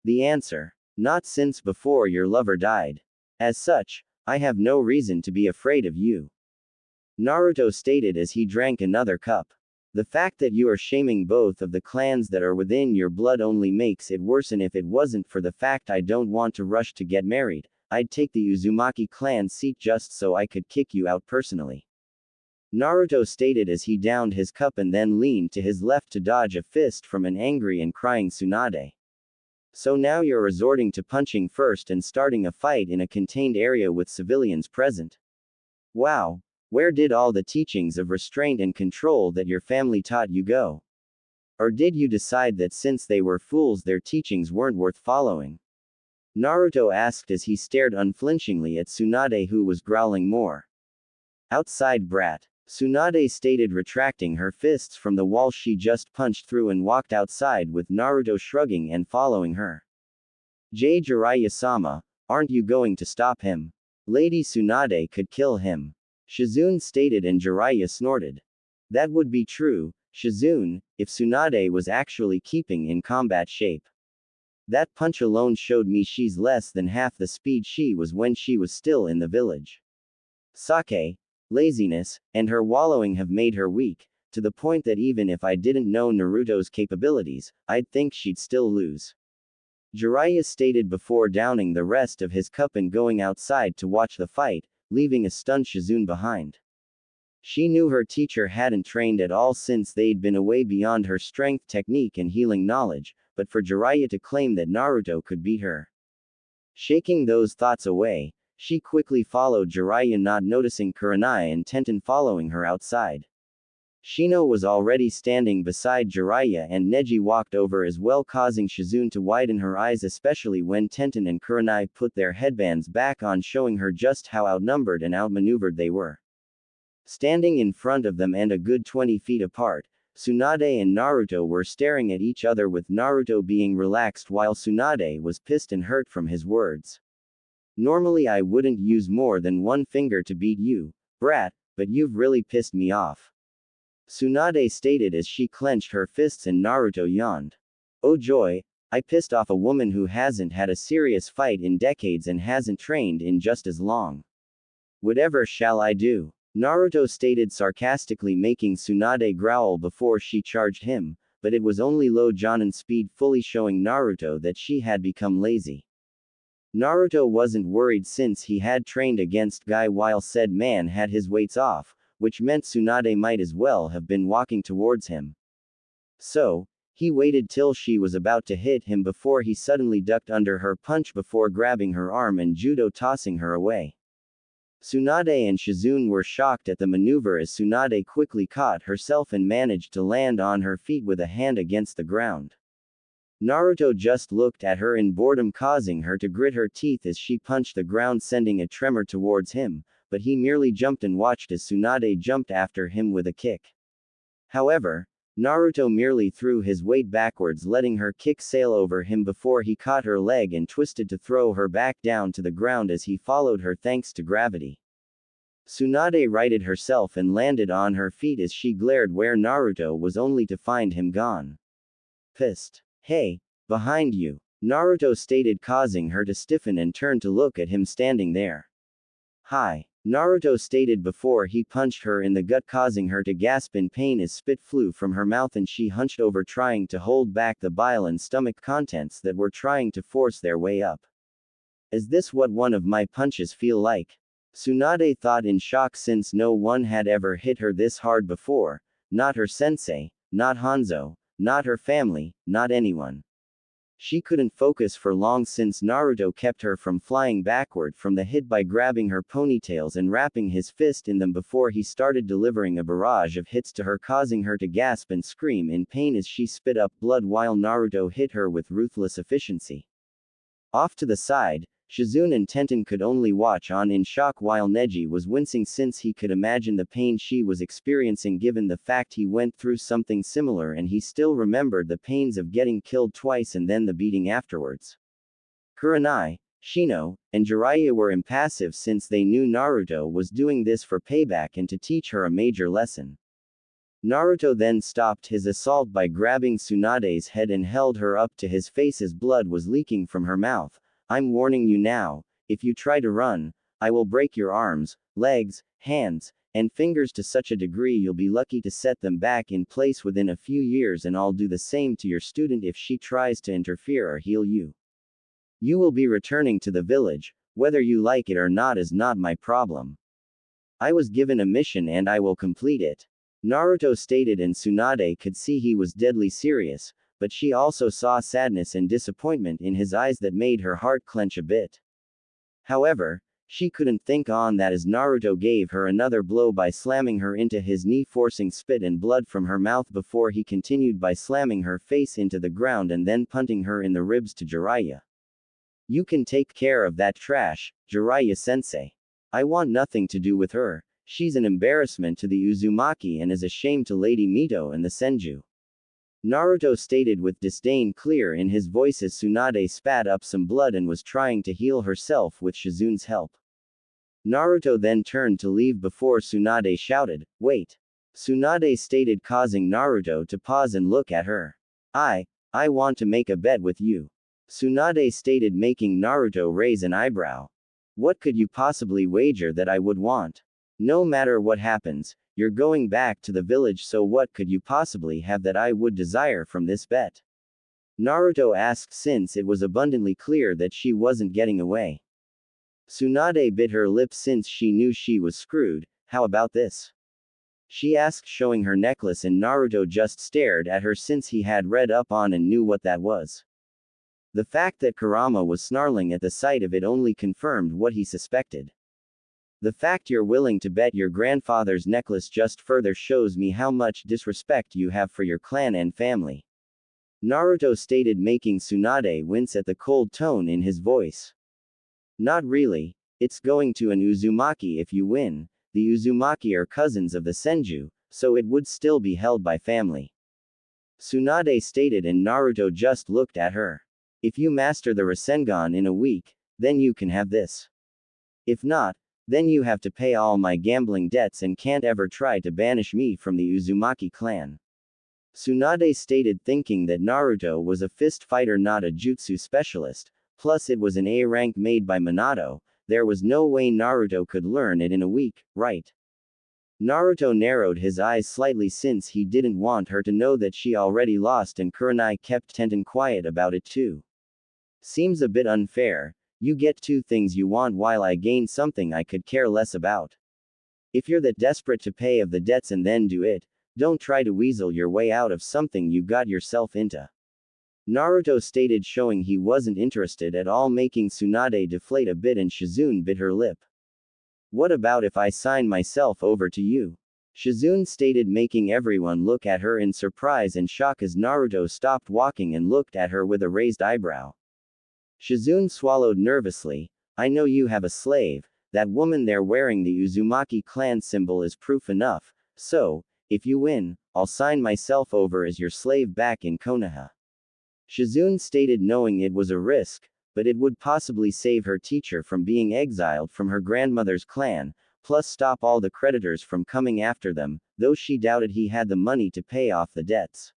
The answer. Not since before your lover died. As such, I have no reason to be afraid of you. Naruto stated as he drank another cup. The fact that you are shaming both of the clans that are within your blood only makes it worse, and if it wasn't for the fact I don't want to rush to get married, I'd take the Uzumaki clan seat just so I could kick you out personally. Naruto stated as he downed his cup and then leaned to his left to dodge a fist from an angry and crying Tsunade. So now you're resorting to punching first and starting a fight in a contained area with civilians present. Wow. Where did all the teachings of restraint and control that your family taught you go? Or did you decide that since they were fools their teachings weren't worth following? Naruto asked as he stared unflinchingly at Tsunade, who was growling more. Outside, brat. Tsunade stated, retracting her fists from the wall she just punched through, and walked outside with Naruto shrugging and following her. Jiraiya-sama, aren't you going to stop him? Lady Tsunade could kill him. Shizune stated, and Jiraiya snorted. That would be true, Shizune, if Tsunade was actually keeping in combat shape. That punch alone showed me she's less than half the speed she was when she was still in the village. Sake, laziness, and her wallowing have made her weak, to the point that even if I didn't know Naruto's capabilities, I'd think she'd still lose. Jiraiya stated before downing the rest of his cup and going outside to watch the fight, leaving a stunned Shizune behind. She knew her teacher hadn't trained at all since they'd been away beyond her strength technique and healing knowledge, but for Jiraiya to claim that Naruto could beat her. Shaking those thoughts away, she quickly followed Jiraiya, not noticing Kurenai and Tenten following her outside. Shino was already standing beside Jiraiya, and Neji walked over as well, causing Shizune to widen her eyes, especially when Tenten and Kurenai put their headbands back on, showing her just how outnumbered and outmaneuvered they were. Standing in front of them and a good 20 feet apart, Tsunade and Naruto were staring at each other, with Naruto being relaxed while Tsunade was pissed and hurt from his words. Normally I wouldn't use more than one finger to beat you, brat, but you've really pissed me off. Tsunade stated as she clenched her fists, and Naruto yawned. Oh joy, I pissed off a woman who hasn't had a serious fight in decades and hasn't trained in just as long. Whatever shall I do? Naruto stated sarcastically, making Tsunade growl before she charged him, but it was only low Jonin speed, fully showing Naruto that she had become lazy. Naruto wasn't worried since he had trained against Guy while said man had his weights off, which meant Tsunade might as well have been walking towards him. So, he waited till she was about to hit him before he suddenly ducked under her punch before grabbing her arm and judo tossing her away. Tsunade and Shizune were shocked at the maneuver as Tsunade quickly caught herself and managed to land on her feet with a hand against the ground. Naruto just looked at her in boredom, causing her to grit her teeth as she punched the ground, sending a tremor towards him, but he merely jumped and watched as Tsunade jumped after him with a kick. However, Naruto merely threw his weight backwards, letting her kick sail over him before he caught her leg and twisted to throw her back down to the ground as he followed her thanks to gravity. Tsunade righted herself and landed on her feet as she glared where Naruto was, only to find him gone. Pissed. Hey, behind you, Naruto stated, causing her to stiffen and turn to look at him standing there. Hi, Naruto stated before he punched her in the gut, causing her to gasp in pain as spit flew from her mouth and she hunched over, trying to hold back the bile and stomach contents that were trying to force their way up. Is this what one of my punches feel like? Tsunade thought in shock, since no one had ever hit her this hard before, not her sensei, not Hanzo, not her family, not anyone. She couldn't focus for long since Naruto kept her from flying backward from the hit by grabbing her ponytails and wrapping his fist in them before he started delivering a barrage of hits to her, causing her to gasp and scream in pain as she spit up blood while Naruto hit her with ruthless efficiency. Off to the side, Shizune and Tenten could only watch on in shock while Neji was wincing since he could imagine the pain she was experiencing given the fact he went through something similar and he still remembered the pains of getting killed twice and then the beating afterwards. Kurenai, Shino, and Jiraiya were impassive since they knew Naruto was doing this for payback and to teach her a major lesson. Naruto then stopped his assault by grabbing Tsunade's head and held her up to his face as blood was leaking from her mouth. I'm warning you now, if you try to run, I will break your arms, legs, hands, and fingers to such a degree you'll be lucky to set them back in place within a few years, and I'll do the same to your student if she tries to interfere or heal you. You will be returning to the village, whether you like it or not is not my problem. I was given a mission and I will complete it. Naruto stated, and Tsunade could see he was deadly serious, but she also saw sadness and disappointment in his eyes that made her heart clench a bit. However, she couldn't think on that as Naruto gave her another blow by slamming her into his knee, forcing spit and blood from her mouth before he continued by slamming her face into the ground and then punting her in the ribs to Jiraiya. You can take care of that trash, Jiraiya-sensei. I want nothing to do with her. She's an embarrassment to the Uzumaki and is a shame to Lady Mito and the Senju. Naruto stated with disdain clear in his voice as Tsunade spat up some blood and was trying to heal herself with Shizune's help. Naruto then turned to leave before Tsunade shouted, "Wait." Tsunade stated, causing Naruto to pause and look at her. I want to make a bet with you. Tsunade stated, making Naruto raise an eyebrow. What could you possibly wager that I would want? No matter what happens, you're going back to the village, so what could you possibly have that I would desire from this bet? Naruto asked since it was abundantly clear that she wasn't getting away. Tsunade bit her lip since she knew she was screwed. How about this? She asked, showing her necklace, and Naruto just stared at her since he had read up on and knew what that was. The fact that Kurama was snarling at the sight of it only confirmed what he suspected. The fact you're willing to bet your grandfather's necklace just further shows me how much disrespect you have for your clan and family. Naruto stated, making Tsunade wince at the cold tone in his voice. Not really. It's going to an Uzumaki if you win. The Uzumaki are cousins of the Senju, so it would still be held by family. Tsunade stated, and Naruto just looked at her. If you master the Rasengan in a week, then you can have this. If not, then you have to pay all my gambling debts and can't ever try to banish me from the Uzumaki clan. Tsunade stated, thinking that Naruto was a fist fighter, not a jutsu specialist, plus it was an A rank made by Minato. There was no way Naruto could learn it in a week, right? Naruto narrowed his eyes slightly since he didn't want her to know that she already lost, and Kurenai kept Tenten quiet about it too. Seems a bit unfair. You get two things you want while I gain something I could care less about. If you're that desperate to pay off the debts and then do it, don't try to weasel your way out of something you got yourself into. Naruto stated, showing he wasn't interested at all, making Tsunade deflate a bit, and Shizune bit her lip. What about if I sign myself over to you? Shizune stated, making everyone look at her in surprise and shock as Naruto stopped walking and looked at her with a raised eyebrow. Shizune swallowed nervously. I know you have a slave. That woman there wearing the Uzumaki clan symbol is proof enough, so, if you win, I'll sign myself over as your slave back in Konoha. Shizune stated, knowing it was a risk, but it would possibly save her teacher from being exiled from her grandmother's clan, plus stop all the creditors from coming after them, though she doubted he had the money to pay off the debts.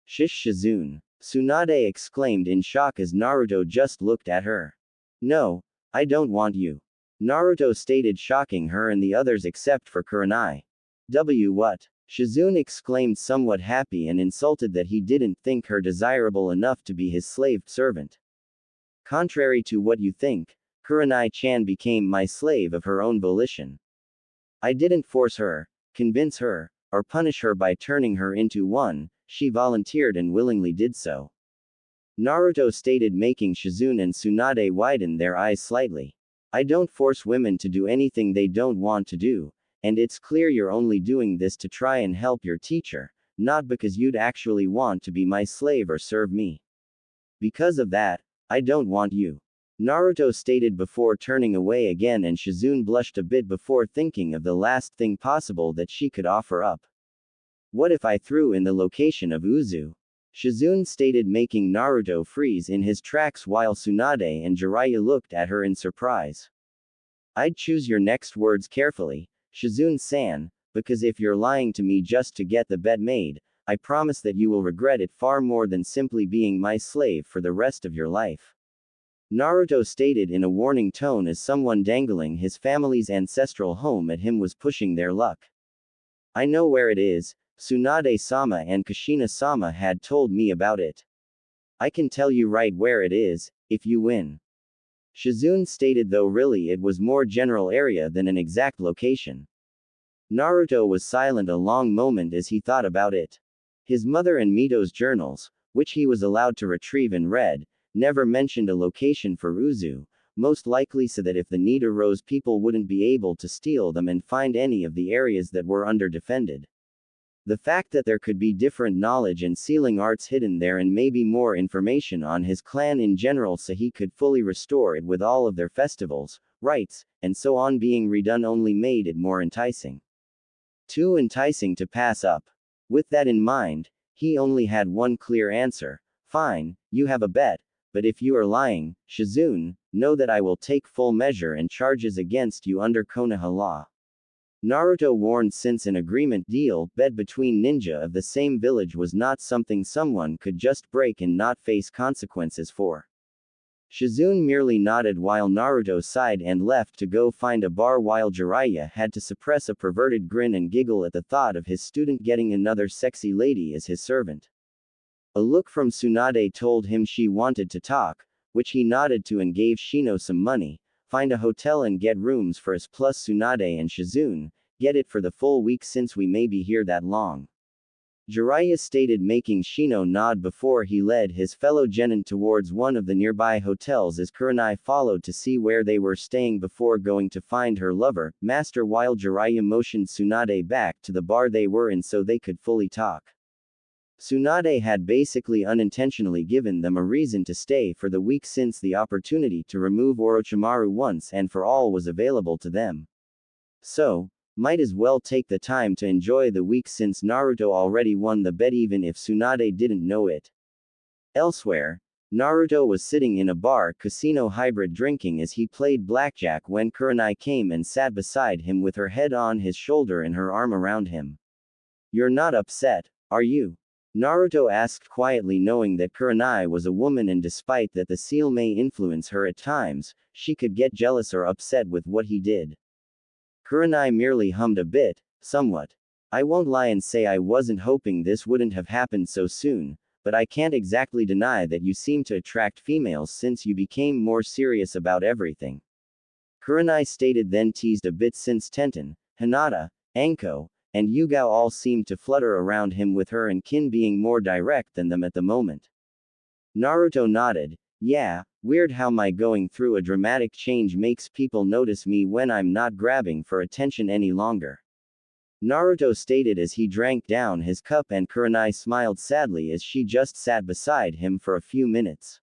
Shish, Shizune! Tsunade exclaimed in shock as Naruto just looked at her. No, I don't want you. Naruto stated, shocking her and the others except for Kurenai. What? Shizune exclaimed, somewhat happy and insulted that he didn't think her desirable enough to be his slave servant. Contrary to what you think, Kurenai-chan became my slave of her own volition. I didn't force her, convince her, or punish her by turning her into one. She volunteered and willingly did so. Naruto stated, making Shizune and Tsunade widen their eyes slightly. I don't force women to do anything they don't want to do, and it's clear you're only doing this to try and help your teacher, not because you'd actually want to be my slave or serve me. Because of that, I don't want you. Naruto stated before turning away again, and Shizune blushed a bit before thinking of the last thing possible that she could offer up. What if I threw in the location of Uzu? Shizune stated, making Naruto freeze in his tracks while Tsunade and Jiraiya looked at her in surprise. I'd choose your next words carefully, Shizune-san, because if you're lying to me just to get the bet made, I promise that you will regret it far more than simply being my slave for the rest of your life. Naruto stated in a warning tone as someone dangling his family's ancestral home at him was pushing their luck. I know where it is. Tsunade-sama and Kushina-sama had told me about it. I can tell you right where it is, if you win. Shizune stated, though really it was more general area than an exact location. Naruto was silent a long moment as he thought about it. His mother and Mito's journals, which he was allowed to retrieve and read, never mentioned a location for Uzu, most likely so that if the need arose people wouldn't be able to steal them and find any of the areas that were under-defended. The fact that there could be different knowledge and sealing arts hidden there and maybe more information on his clan in general so he could fully restore it with all of their festivals, rites, and so on being redone only made it more enticing. Too enticing to pass up. With that in mind, he only had one clear answer. Fine, you have a bet, but if you are lying, Shizune, know that I will take full measure and charges against you under Konoha law. Naruto warned, since an agreement deal bet between ninja of the same village was not something someone could just break and not face consequences for. Shizune merely nodded while Naruto sighed and left to go find a bar while Jiraiya had to suppress a perverted grin and giggle at the thought of his student getting another sexy lady as his servant. A look from Tsunade told him she wanted to talk, which he nodded to and gave Shino some money. Find a hotel and get rooms for us plus Tsunade and Shizune, get it for the full week since we may be here that long. Jiraiya stated, making Shino nod before he led his fellow genin towards one of the nearby hotels as Kurenai followed to see where they were staying before going to find her lover, master, while Jiraiya motioned Tsunade back to the bar they were in so they could fully talk. Tsunade had basically unintentionally given them a reason to stay for the week since the opportunity to remove Orochimaru once and for all was available to them. So, might as well take the time to enjoy the week since Naruto already won the bet even if Tsunade didn't know it. Elsewhere, Naruto was sitting in a bar casino hybrid drinking as he played blackjack when Kurenai came and sat beside him with her head on his shoulder and her arm around him. You're not upset, are you? Naruto asked quietly, knowing that Kurenai was a woman and despite that the seal may influence her at times, she could get jealous or upset with what he did. Kurenai merely hummed a bit, somewhat. I won't lie and say I wasn't hoping this wouldn't have happened so soon, but I can't exactly deny that you seem to attract females since you became more serious about everything. Kurenai stated, then teased a bit since Tenten, Hinata, Anko, and Hyuga all seemed to flutter around him with her and kin being more direct than them at the moment. Naruto nodded. Yeah, weird how my going through a dramatic change makes people notice me when I'm not grabbing for attention any longer. Naruto stated as he drank down his cup and Kurenai smiled sadly as she just sat beside him for a few minutes.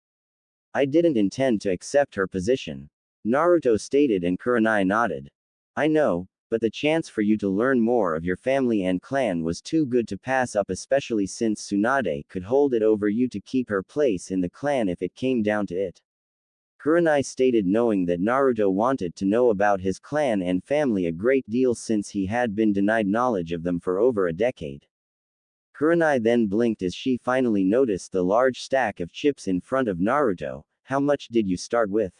I didn't intend to accept her position. Naruto stated and Kurenai nodded. I know, but the chance for you to learn more of your family and clan was too good to pass up, especially since Tsunade could hold it over you to keep her place in the clan if it came down to it. Kurenai stated, knowing that Naruto wanted to know about his clan and family a great deal since he had been denied knowledge of them for over a decade. Kurenai then blinked as she finally noticed the large stack of chips in front of Naruto. How much did you start with?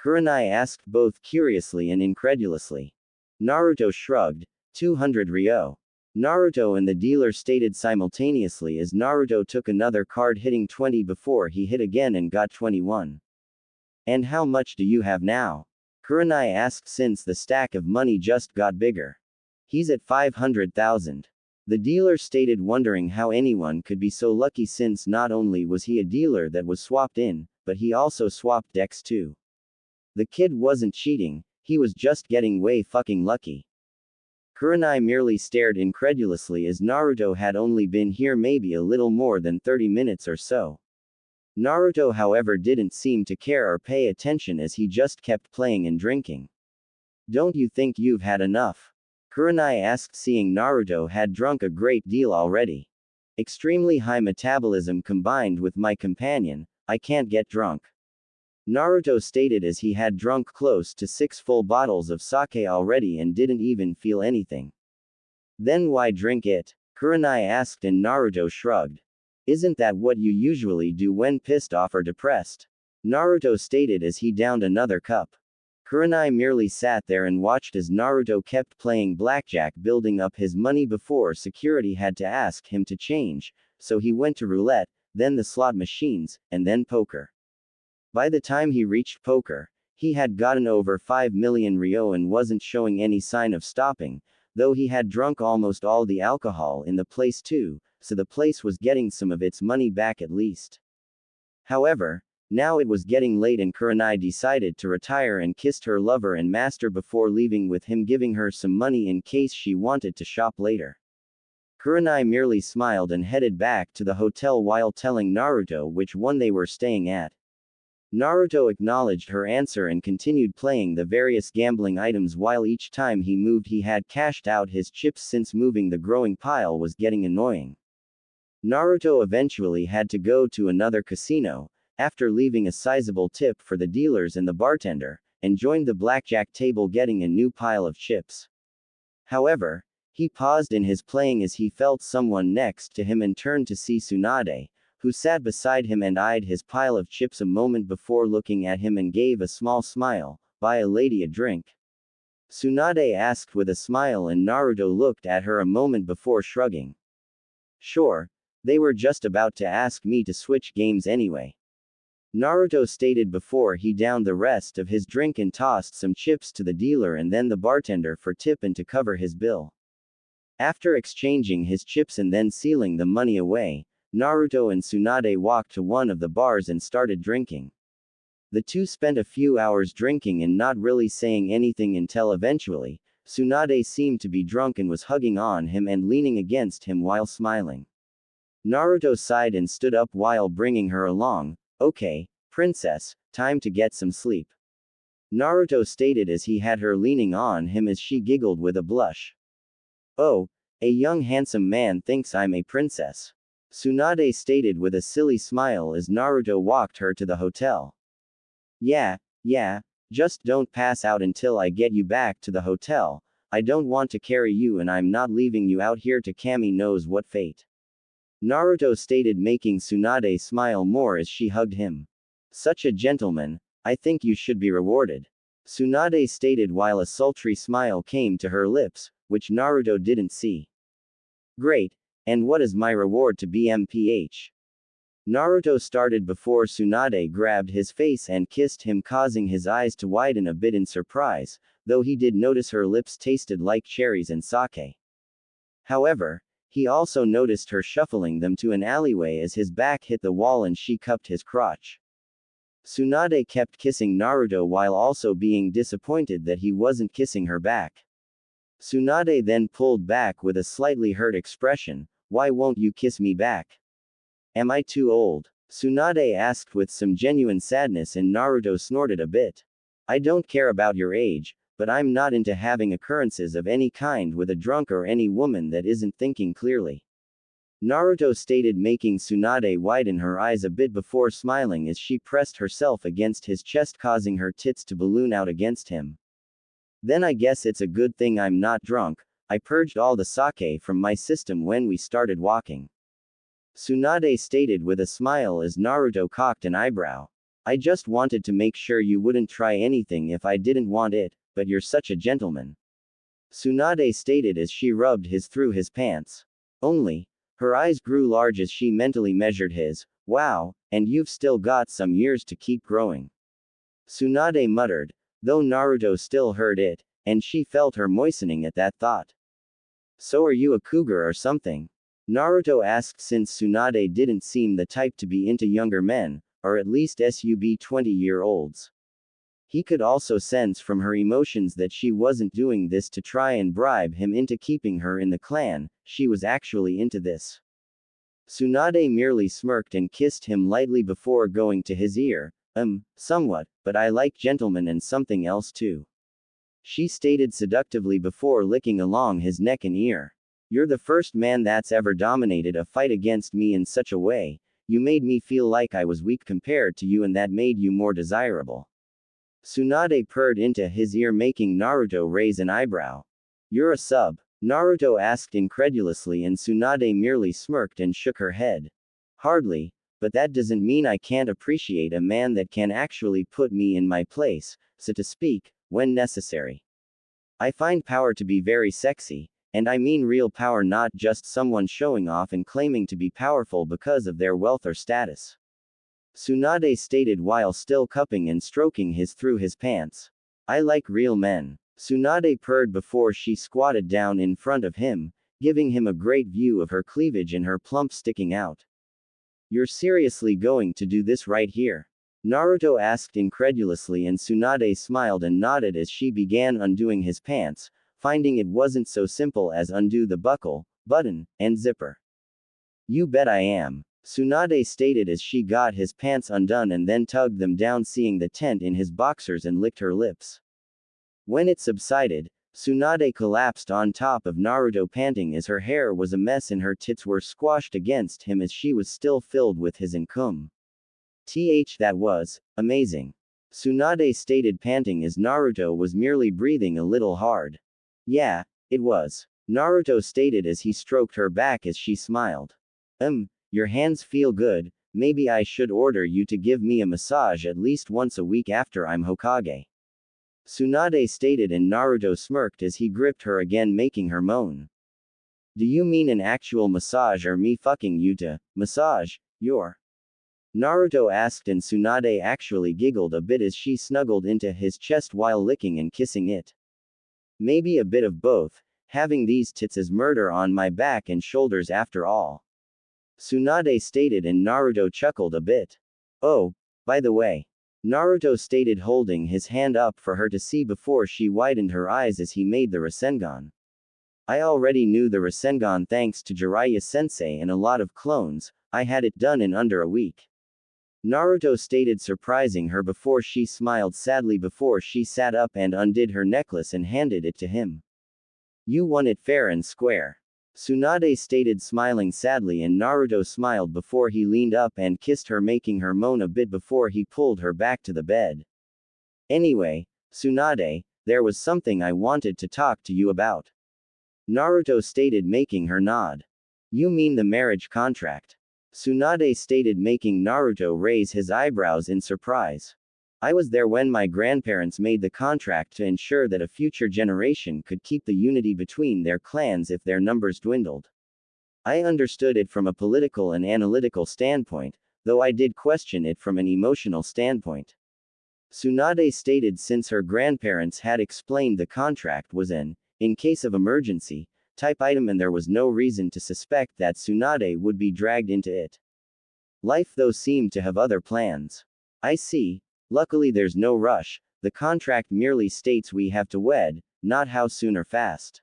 Kurenai asked both curiously and incredulously. Naruto shrugged. 200 ryo. Naruto and the dealer stated simultaneously as Naruto took another card, hitting 20 before he hit again and got 21. And how much do you have now? Kurenai asked since the stack of money just got bigger. He's at 500,000. The dealer stated, wondering how anyone could be so lucky since not only was he a dealer that was swapped in, but he also swapped decks too. The kid wasn't cheating. He was just getting way fucking lucky. Kurenai merely stared incredulously as Naruto had only been here maybe a little more than 30 minutes or so. Naruto however didn't seem to care or pay attention as he just kept playing and drinking. Don't you think you've had enough? Kurenai asked, seeing Naruto had drunk a great deal already. Extremely high metabolism combined with my companion, I can't get drunk. Naruto stated as he had drunk close to 6 full bottles of sake already and didn't even feel anything. Then why drink it? Kurenai asked and Naruto shrugged. Isn't that what you usually do when pissed off or depressed? Naruto stated as he downed another cup. Kurenai merely sat there and watched as Naruto kept playing blackjack, building up his money before security had to ask him to change, so he went to roulette, then the slot machines, and then poker. By the time he reached poker, he had gotten over 5 million ryo and wasn't showing any sign of stopping, though he had drunk almost all the alcohol in the place too, so the place was getting some of its money back at least. However, now it was getting late and Kurenai decided to retire and kissed her lover and master before leaving, with him giving her some money in case she wanted to shop later. Kurenai merely smiled and headed back to the hotel while telling Naruto which one they were staying at. Naruto acknowledged her answer and continued playing the various gambling items while each time he moved he had cashed out his chips, since moving the growing pile was getting annoying. Naruto eventually had to go to another casino, after leaving a sizable tip for the dealers and the bartender, and joined the blackjack table getting a new pile of chips. However, he paused in his playing as he felt someone next to him and turned to see Tsunade, who sat beside him and eyed his pile of chips a moment before looking at him and gave a small smile. Buy a lady a drink? Tsunade asked with a smile and Naruto looked at her a moment before shrugging. Sure, they were just about to ask me to switch games anyway. Naruto stated before he downed the rest of his drink and tossed some chips to the dealer and then the bartender for tip and to cover his bill. After exchanging his chips and then sealing the money away, Naruto and Tsunade walked to one of the bars and started drinking. The two spent a few hours drinking and not really saying anything until eventually, Tsunade seemed to be drunk and was hugging on him and leaning against him while smiling. Naruto sighed and stood up while bringing her along. Okay, princess, time to get some sleep. Naruto stated as he had her leaning on him as she giggled with a blush. Oh, a young handsome man thinks I'm a princess. Tsunade stated with a silly smile as Naruto walked her to the hotel. Yeah, just don't pass out until I get you back to the hotel. I don't want to carry you and I'm not leaving you out here to Kami knows what fate. Naruto stated, making Tsunade smile more as she hugged him. Such a gentleman, I think you should be rewarded. Tsunade stated while a sultry smile came to her lips, which Naruto didn't see. Great, and what is my reward to BMPH? Naruto started before Tsunade grabbed his face and kissed him, causing his eyes to widen a bit in surprise, though he did notice her lips tasted like cherries and sake. However, he also noticed her shuffling them to an alleyway as his back hit the wall and she cupped his crotch. Tsunade kept kissing Naruto while also being disappointed that he wasn't kissing her back. Tsunade then pulled back with a slightly hurt expression. Why won't you kiss me back? Am I too old? Tsunade asked with some genuine sadness and Naruto snorted a bit. I don't care about your age, but I'm not into having occurrences of any kind with a drunk or any woman that isn't thinking clearly. Naruto stated, making Tsunade widen her eyes a bit before smiling as she pressed herself against his chest, causing her tits to balloon out against him. Then I guess it's a good thing I'm not drunk. I purged all the sake from my system when we started walking. Tsunade stated with a smile as Naruto cocked an eyebrow. I just wanted to make sure you wouldn't try anything if I didn't want it, but you're such a gentleman. Tsunade stated as she rubbed his through his pants. Only, her eyes grew large as she mentally measured his. Wow, and you've still got some years to keep growing. Tsunade muttered, though Naruto still heard it, and she felt her moistening at that thought. So are you a cougar or something? Naruto asked, since Tsunade didn't seem the type to be into younger men, or at least sub 20-year-olds. He could also sense from her emotions that she wasn't doing this to try and bribe him into keeping her in the clan, she was actually into this. Tsunade merely smirked and kissed him lightly before going to his ear. Somewhat, but I like gentlemen and something else too. She stated seductively before licking along his neck and ear. You're the first man that's ever dominated a fight against me in such a way. You made me feel like I was weak compared to you and that made you more desirable. Tsunade purred into his ear making Naruto raise an eyebrow. You're a sub? Naruto asked incredulously and Tsunade merely smirked and shook her head. Hardly, but that doesn't mean I can't appreciate a man that can actually put me in my place, so to speak, when necessary. I find power to be very sexy, and I mean real power, not just someone showing off and claiming to be powerful because of their wealth or status. Tsunade stated while still cupping and stroking through his pants. I like real men. Tsunade purred before she squatted down in front of him, giving him a great view of her cleavage and her plump sticking out. You're seriously going to do this right here? Naruto asked incredulously and Tsunade smiled and nodded as she began undoing his pants, finding it wasn't so simple as undo the buckle, button, and zipper. You bet I am. Tsunade stated as she got his pants undone and then tugged them down seeing the tent in his boxers and licked her lips. When it subsided, Tsunade collapsed on top of Naruto panting as her hair was a mess and her tits were squashed against him as she was still filled with his cum. That was amazing. Tsunade stated panting as Naruto was merely breathing a little hard. Yeah, it was. Naruto stated as he stroked her back as she smiled. Your hands feel good, maybe I should order you to give me a massage at least once a week after I'm Hokage. Tsunade stated and Naruto smirked as he gripped her again making her moan. Do you mean an actual massage or me fucking you to massage your? Naruto asked and Tsunade actually giggled a bit as she snuggled into his chest while licking and kissing it. Maybe a bit of both, having these tits is murder on my back and shoulders after all. Tsunade stated and Naruto chuckled a bit. Oh, by the way. Naruto stated holding his hand up for her to see before she widened her eyes as he made the Rasengan. I already knew the Rasengan thanks to Jiraiya sensei and a lot of clones, I had it done in under a week. Naruto stated surprising her before she smiled sadly before she sat up and undid her necklace and handed it to him. You won it fair and square. Tsunade stated smiling sadly and Naruto smiled before he leaned up and kissed her making her moan a bit before he pulled her back to the bed. Anyway, Tsunade, there was something I wanted to talk to you about. Naruto stated making her nod. You mean the marriage contract? Tsunade stated making Naruto raise his eyebrows in surprise. I was there when my grandparents made the contract to ensure that a future generation could keep the unity between their clans if their numbers dwindled. I understood it from a political and analytical standpoint, though I did question it from an emotional standpoint. Tsunade stated since her grandparents had explained the contract was an, in case of emergency, type item and there was no reason to suspect that Tsunade would be dragged into it. Life though seemed to have other plans. I see. Luckily there's no rush, the contract merely states we have to wed, not how soon or fast.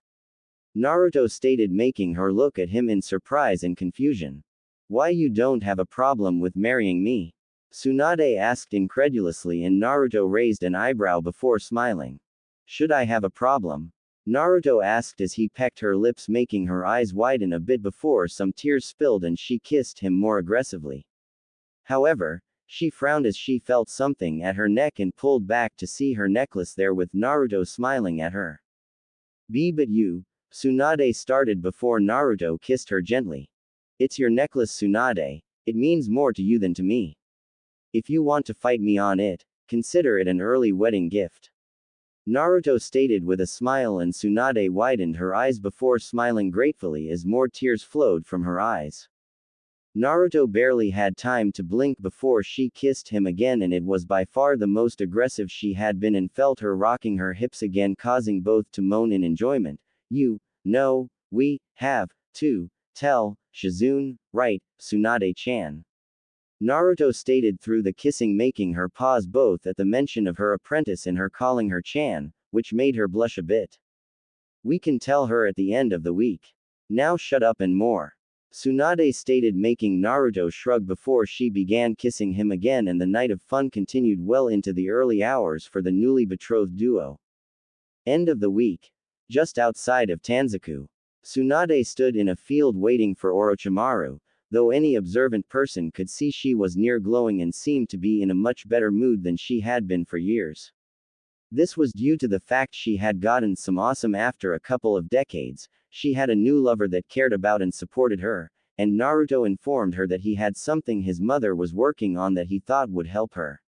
Naruto stated making her look at him in surprise and confusion. Why you don't have a problem with marrying me? Tsunade asked incredulously and Naruto raised an eyebrow before smiling. Should I have a problem? Naruto asked as he pecked her lips making her eyes widen a bit before some tears spilled and she kissed him more aggressively. However, she frowned as she felt something at her neck and pulled back to see her necklace there with Naruto smiling at her. But you, Tsunade started before Naruto kissed her gently. It's your necklace Tsunade, it means more to you than to me. If you want to fight me on it, consider it an early wedding gift. Naruto stated with a smile and Tsunade widened her eyes before smiling gratefully as more tears flowed from her eyes. Naruto barely had time to blink before she kissed him again and it was by far the most aggressive she had been and felt her rocking her hips again causing both to moan in enjoyment. You know, we have to tell Shizune, right, Tsunade-chan. Naruto stated through the kissing making her pause both at the mention of her apprentice and her calling her Chan, which made her blush a bit. We can tell her at the end of the week. Now shut up and more. Tsunade stated, making Naruto shrug before she began kissing him again, and the night of fun continued well into the early hours for the newly betrothed duo. End of the week. Just outside of Tanzaku, Tsunade stood in a field waiting for Orochimaru, though any observant person could see she was near glowing and seemed to be in a much better mood than she had been for years. This was due to the fact she had gotten some awesome after a couple of decades. She had a new lover that cared about and supported her, and Naruto informed her that he had something his mother was working on that he thought would help her.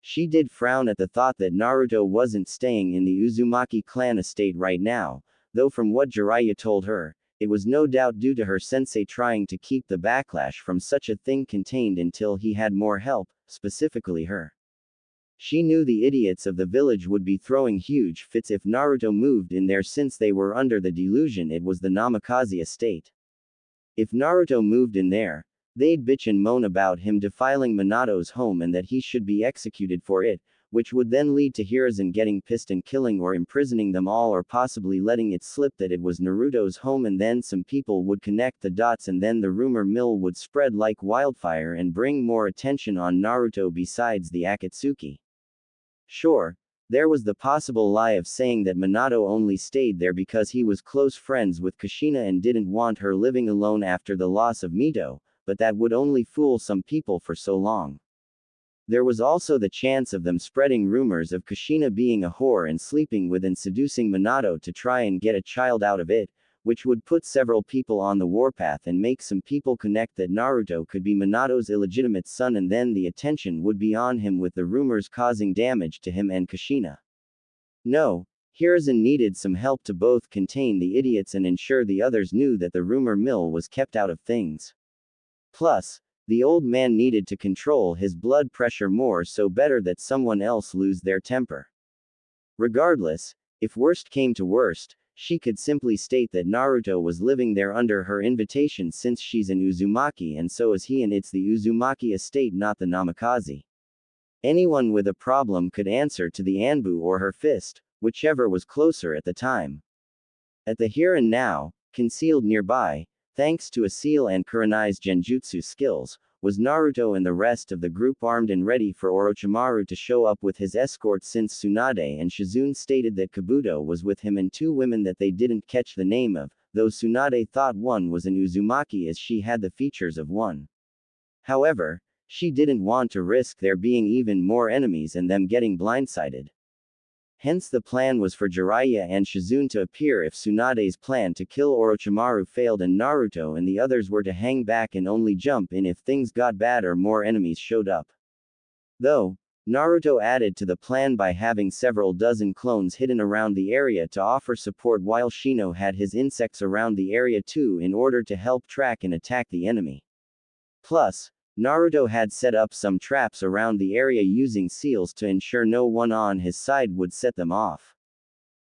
She did frown at the thought that Naruto wasn't staying in the Uzumaki clan estate right now, though from what Jiraiya told her, it was no doubt due to her sensei trying to keep the backlash from such a thing contained until he had more help, specifically her. She knew the idiots of the village would be throwing huge fits if Naruto moved in there, since they were under the delusion it was the Namikaze estate. If Naruto moved in there, they'd bitch and moan about him defiling Minato's home and that he should be executed for it, which would then lead to Hiruzen getting pissed and killing or imprisoning them all, or possibly letting it slip that it was Naruto's home, and then some people would connect the dots and then the rumor mill would spread like wildfire and bring more attention on Naruto besides the Akatsuki. Sure, there was the possible lie of saying that Minato only stayed there because he was close friends with Kushina and didn't want her living alone after the loss of Mito, but that would only fool some people for so long. There was also the chance of them spreading rumors of Kushina being a whore and sleeping with and seducing Minato to try and get a child out of it, which would put several people on the warpath and make some people connect that Naruto could be Minato's illegitimate son, and then the attention would be on him with the rumors causing damage to him and Kushina. No, Hiruzen needed some help to both contain the idiots and ensure the others knew that the rumor mill was kept out of things. Plus, the old man needed to control his blood pressure more, so better that someone else lose their temper. Regardless, if worst came to worst, she could simply state that Naruto was living there under her invitation since she's in Uzumaki and so is he, and it's the Uzumaki estate, not the Namikaze. Anyone with a problem could answer to the Anbu or her fist, whichever was closer at the time. At the here and now, concealed nearby, thanks to a seal and Kurenai's genjutsu skills, was Naruto and the rest of the group, armed and ready for Orochimaru to show up with his escort, since Tsunade and Shizune stated that Kabuto was with him and two women that they didn't catch the name of, though Tsunade thought one was an Uzumaki as she had the features of one. However, she didn't want to risk there being even more enemies and them getting blindsided. Hence the plan was for Jiraiya and Shizune to appear if Tsunade's plan to kill Orochimaru failed, and Naruto and the others were to hang back and only jump in if things got bad or more enemies showed up. Though, Naruto added to the plan by having several dozen clones hidden around the area to offer support, while Shino had his insects around the area too in order to help track and attack the enemy. Plus, Naruto had set up some traps around the area using seals to ensure no one on his side would set them off.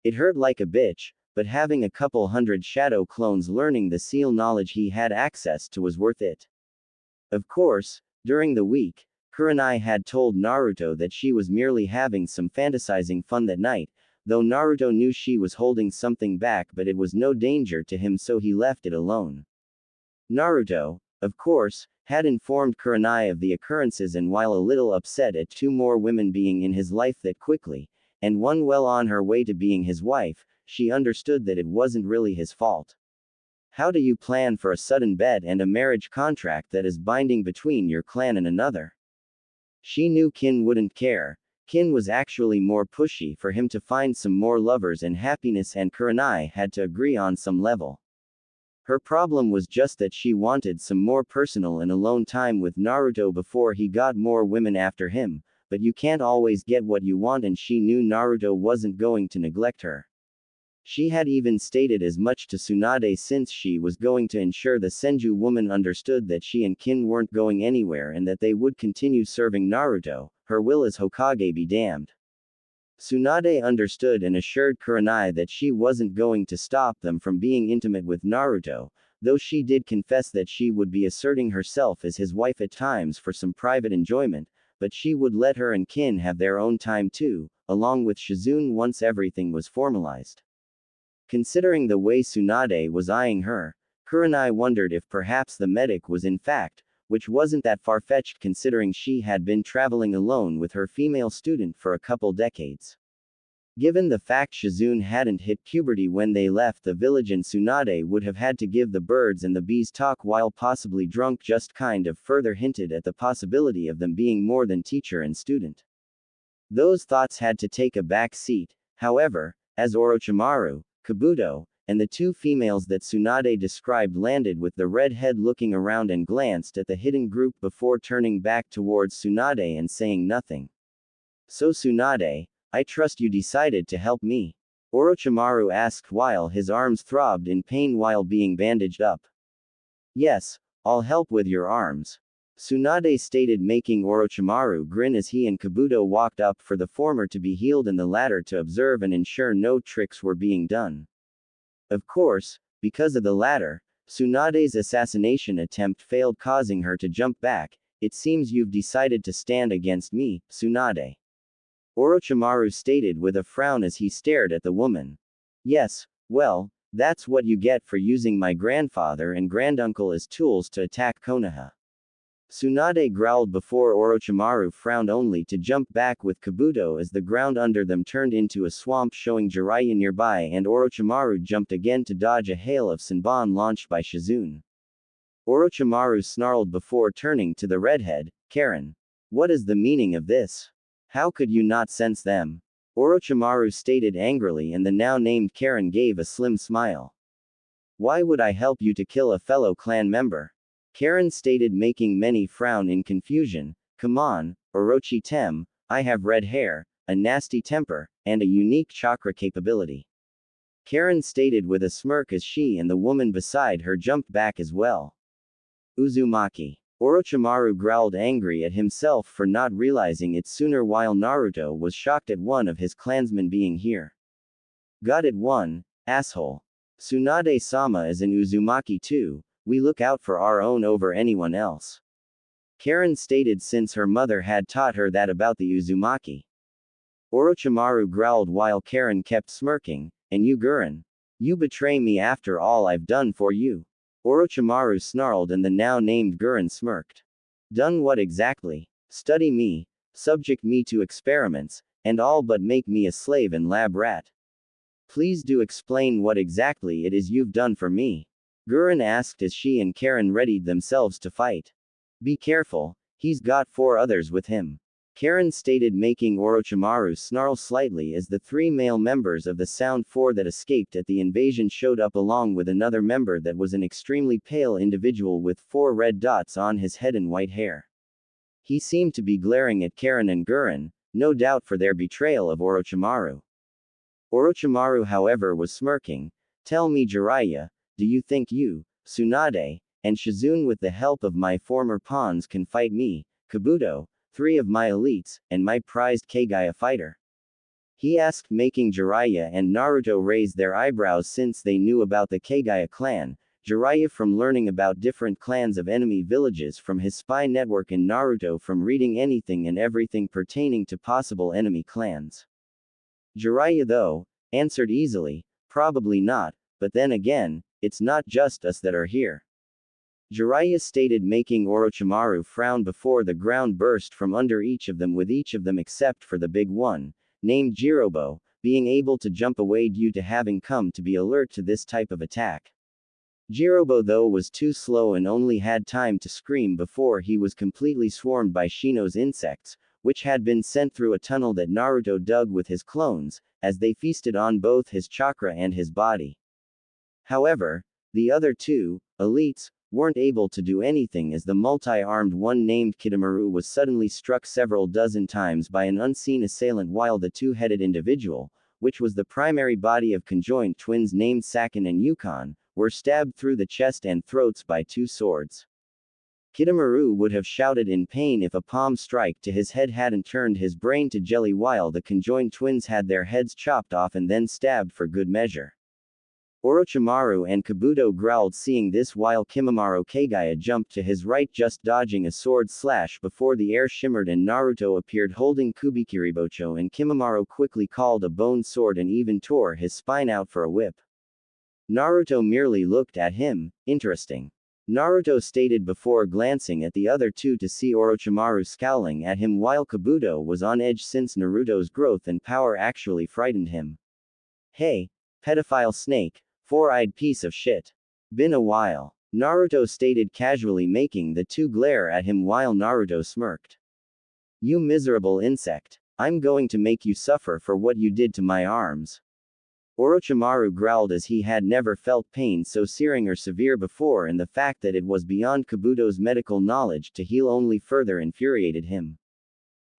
It hurt like a bitch, but having a couple hundred shadow clones learning the seal knowledge he had access to was worth it. Of course, during the week, Kurenai had told Naruto that she was merely having some fantasizing fun that night, though Naruto knew she was holding something back, but it was no danger to him so he left it alone. Naruto, of course, had informed Kurenai of the occurrences, and while a little upset at two more women being in his life that quickly, and one well on her way to being his wife, she understood that it wasn't really his fault. How do you plan for a sudden bet and a marriage contract that is binding between your clan and another? She knew Kin wouldn't care. Kin was actually more pushy for him to find some more lovers and happiness, and Kurenai had to agree on some level. Her problem was just that she wanted some more personal and alone time with Naruto before he got more women after him, but you can't always get what you want, and she knew Naruto wasn't going to neglect her. She had even stated as much to Tsunade, since she was going to ensure the Senju woman understood that she and Kin weren't going anywhere and that they would continue serving Naruto, her will as Hokage be damned. Tsunade understood and assured Kurenai that she wasn't going to stop them from being intimate with Naruto, though she did confess that she would be asserting herself as his wife at times for some private enjoyment, but she would let her and Kin have their own time too, along with Shizune once everything was formalized. Considering the way Tsunade was eyeing her, Kurenai wondered if perhaps the medic was in fact, which wasn't that far-fetched considering she had been traveling alone with her female student for a couple decades. Given the fact Shizune hadn't hit puberty when they left the village and Tsunade would have had to give the birds and the bees talk while possibly drunk just kind of further hinted at the possibility of them being more than teacher and student. Those thoughts had to take a back seat, however, as Orochimaru, Kabuto, and the two females that Tsunade described landed with the redhead looking around and glanced at the hidden group before turning back towards Tsunade and saying nothing. So Tsunade, I trust you decided to help me? Orochimaru asked while his arms throbbed in pain while being bandaged up. Yes, I'll help with your arms. Tsunade stated, making Orochimaru grin as he and Kabuto walked up for the former to be healed and the latter to observe and ensure no tricks were being done. Of course, because of the latter, Tsunade's assassination attempt failed, causing her to jump back. It seems you've decided to stand against me, Tsunade. Orochimaru stated with a frown as he stared at the woman. Yes, well, that's what you get for using my grandfather and granduncle as tools to attack Konoha. Tsunade growled before Orochimaru frowned, only to jump back with Kabuto as the ground under them turned into a swamp, showing Jiraiya nearby, and Orochimaru jumped again to dodge a hail of Senbon launched by Shizune. Orochimaru snarled before turning to the redhead, Karen. What is the meaning of this? How could you not sense them? Orochimaru stated angrily, and the now named Karen gave a slim smile. Why would I help you to kill a fellow clan member? Karen stated, making many frown in confusion. Come on, Orochi-tem, I have red hair, a nasty temper, and a unique chakra capability. Karen stated with a smirk as she and the woman beside her jumped back as well. Uzumaki. Orochimaru growled angry at himself for not realizing it sooner, while Naruto was shocked at one of his clansmen being here. Got it, one, asshole. Tsunade-sama is an Uzumaki too, we look out for our own over anyone else. Karen stated, since her mother had taught her that about the Uzumaki. Orochimaru growled while Karen kept smirking, and you Gurren. You betray me after all I've done for you. Orochimaru snarled, and the now named Gurren smirked. Done what exactly? Study me, subject me to experiments, and all but make me a slave and lab rat. Please do explain what exactly it is you've done for me. Gurren asked as she and Karen readied themselves to fight. Be careful, he's got 4 others with him. Karen stated, making Orochimaru snarl slightly as the 3 male members of the Sound 4 that escaped at the invasion showed up, along with another member that was an extremely pale individual with 4 red dots on his head and white hair. He seemed to be glaring at Karen and Gurren, no doubt for their betrayal of Orochimaru. Orochimaru, however, was smirking. Tell me, Jiraiya, do you think you, Tsunade, and Shizune with the help of my former pawns can fight me, Kabuto, 3 of my elites, and my prized Kagaya fighter? He asked, making Jiraiya and Naruto raise their eyebrows since they knew about the Kagaya clan, Jiraiya from learning about different clans of enemy villages from his spy network, and Naruto from reading anything and everything pertaining to possible enemy clans. Jiraiya, though, answered easily, probably not, but then again, it's not just us that are here. Jiraiya stated, making Orochimaru frown before the ground burst from under each of them, with each of them except for the big one, named Jirobo, being able to jump away due to having come to be alert to this type of attack. Jirobo, though, was too slow and only had time to scream before he was completely swarmed by Shino's insects, which had been sent through a tunnel that Naruto dug with his clones, as they feasted on both his chakra and his body. However, the other 2, elites, weren't able to do anything as the multi-armed one named Kidomaru was suddenly struck several dozen times by an unseen assailant, while the 2-headed individual, which was the primary body of conjoined twins named Sakin and Yukon, were stabbed through the chest and throats by 2 swords. Kidomaru would have shouted in pain if a palm strike to his head hadn't turned his brain to jelly, while the conjoined twins had their heads chopped off and then stabbed for good measure. Orochimaru and Kabuto growled seeing this, while Kimimaro Kagaya jumped to his right, just dodging a sword slash before the air shimmered and Naruto appeared holding Kubikiribocho, and Kimimaro quickly called a bone sword and even tore his spine out for a whip. Naruto merely looked at him. Interesting. Naruto stated before glancing at the other two to see Orochimaru scowling at him while Kabuto was on edge since Naruto's growth and power actually frightened him. Hey, pedophile snake, four-eyed piece of shit. Been a while. Naruto stated casually, making the two glare at him while Naruto smirked. You miserable insect. I'm going to make you suffer for what you did to my arms. Orochimaru growled as he had never felt pain so searing or severe before, and the fact that it was beyond Kabuto's medical knowledge to heal only further infuriated him.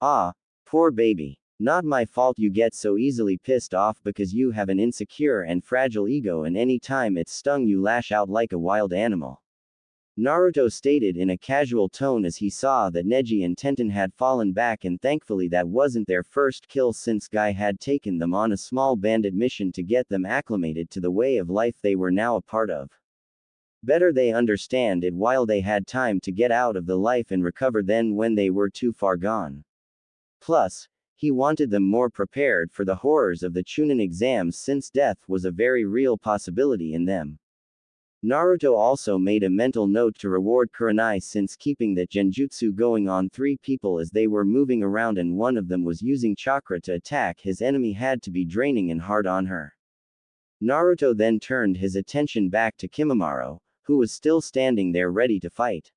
Ah, poor baby. Not my fault you get so easily pissed off because you have an insecure and fragile ego, and any time it's stung you lash out like a wild animal. Naruto stated in a casual tone as he saw that Neji and Tenten had fallen back, and thankfully that wasn't their first kill since Guy had taken them on a small bandit mission to get them acclimated to the way of life they were now a part of. Better they understand it while they had time to get out of the life and recover than when they were too far gone. Plus, he wanted them more prepared for the horrors of the Chunin exams since death was a very real possibility in them. Naruto also made a mental note to reward Kurenai since keeping that genjutsu going on 3 people as they were moving around and one of them was using chakra to attack his enemy had to be draining and hard on her. Naruto then turned his attention back to Kimimaro, who was still standing there ready to fight.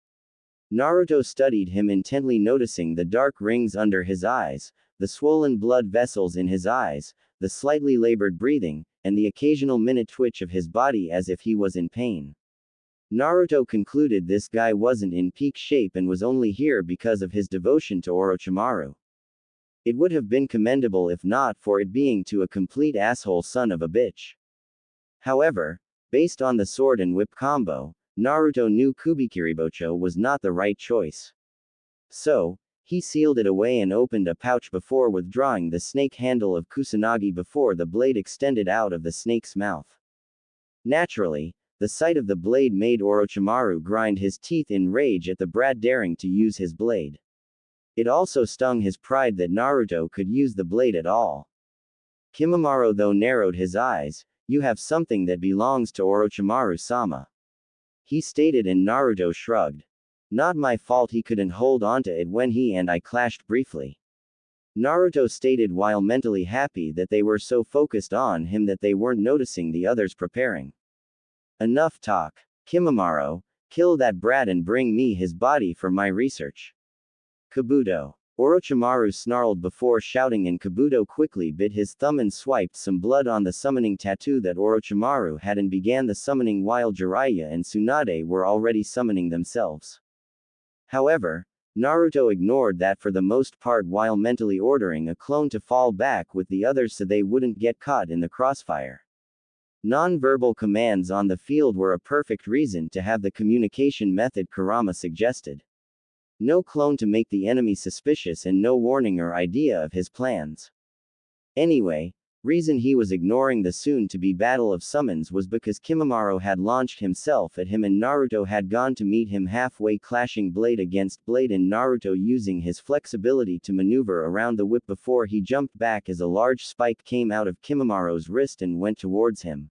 Naruto studied him intently, noticing the dark rings under his eyes, the swollen blood vessels in his eyes, the slightly labored breathing, and the occasional minute twitch of his body as if he was in pain. Naruto concluded this guy wasn't in peak shape and was only here because of his devotion to Orochimaru. It would have been commendable if not for it being to a complete asshole son of a bitch. However, based on the sword and whip combo, Naruto knew Kubikiribocho was not the right choice. So, he sealed it away and opened a pouch before withdrawing the snake handle of Kusanagi before the blade extended out of the snake's mouth. Naturally, the sight of the blade made Orochimaru grind his teeth in rage at the brat daring to use his blade. It also stung his pride that Naruto could use the blade at all. Kimimaro though narrowed his eyes. You have something that belongs to Orochimaru-sama. He stated, and Naruto shrugged. Not my fault he couldn't hold onto it when he and I clashed briefly. Naruto stated while mentally happy that they were so focused on him that they weren't noticing the others preparing. Enough talk. Kimimaro, kill that brat and bring me his body for my research. Kabuto. Orochimaru snarled before shouting, and Kabuto quickly bit his thumb and swiped some blood on the summoning tattoo that Orochimaru had and began the summoning while Jiraiya and Tsunade were already summoning themselves. However, Naruto ignored that for the most part while mentally ordering a clone to fall back with the others so they wouldn't get caught in the crossfire. Non-verbal commands on the field were a perfect reason to have the communication method Kurama suggested. No clone to make the enemy suspicious and no warning or idea of his plans. Anyway, reason he was ignoring the soon-to-be battle of summons was because Kimimaro had launched himself at him and Naruto had gone to meet him halfway, clashing blade against blade, and Naruto using his flexibility to maneuver around the whip before he jumped back as a large spike came out of Kimimaro's wrist and went towards him.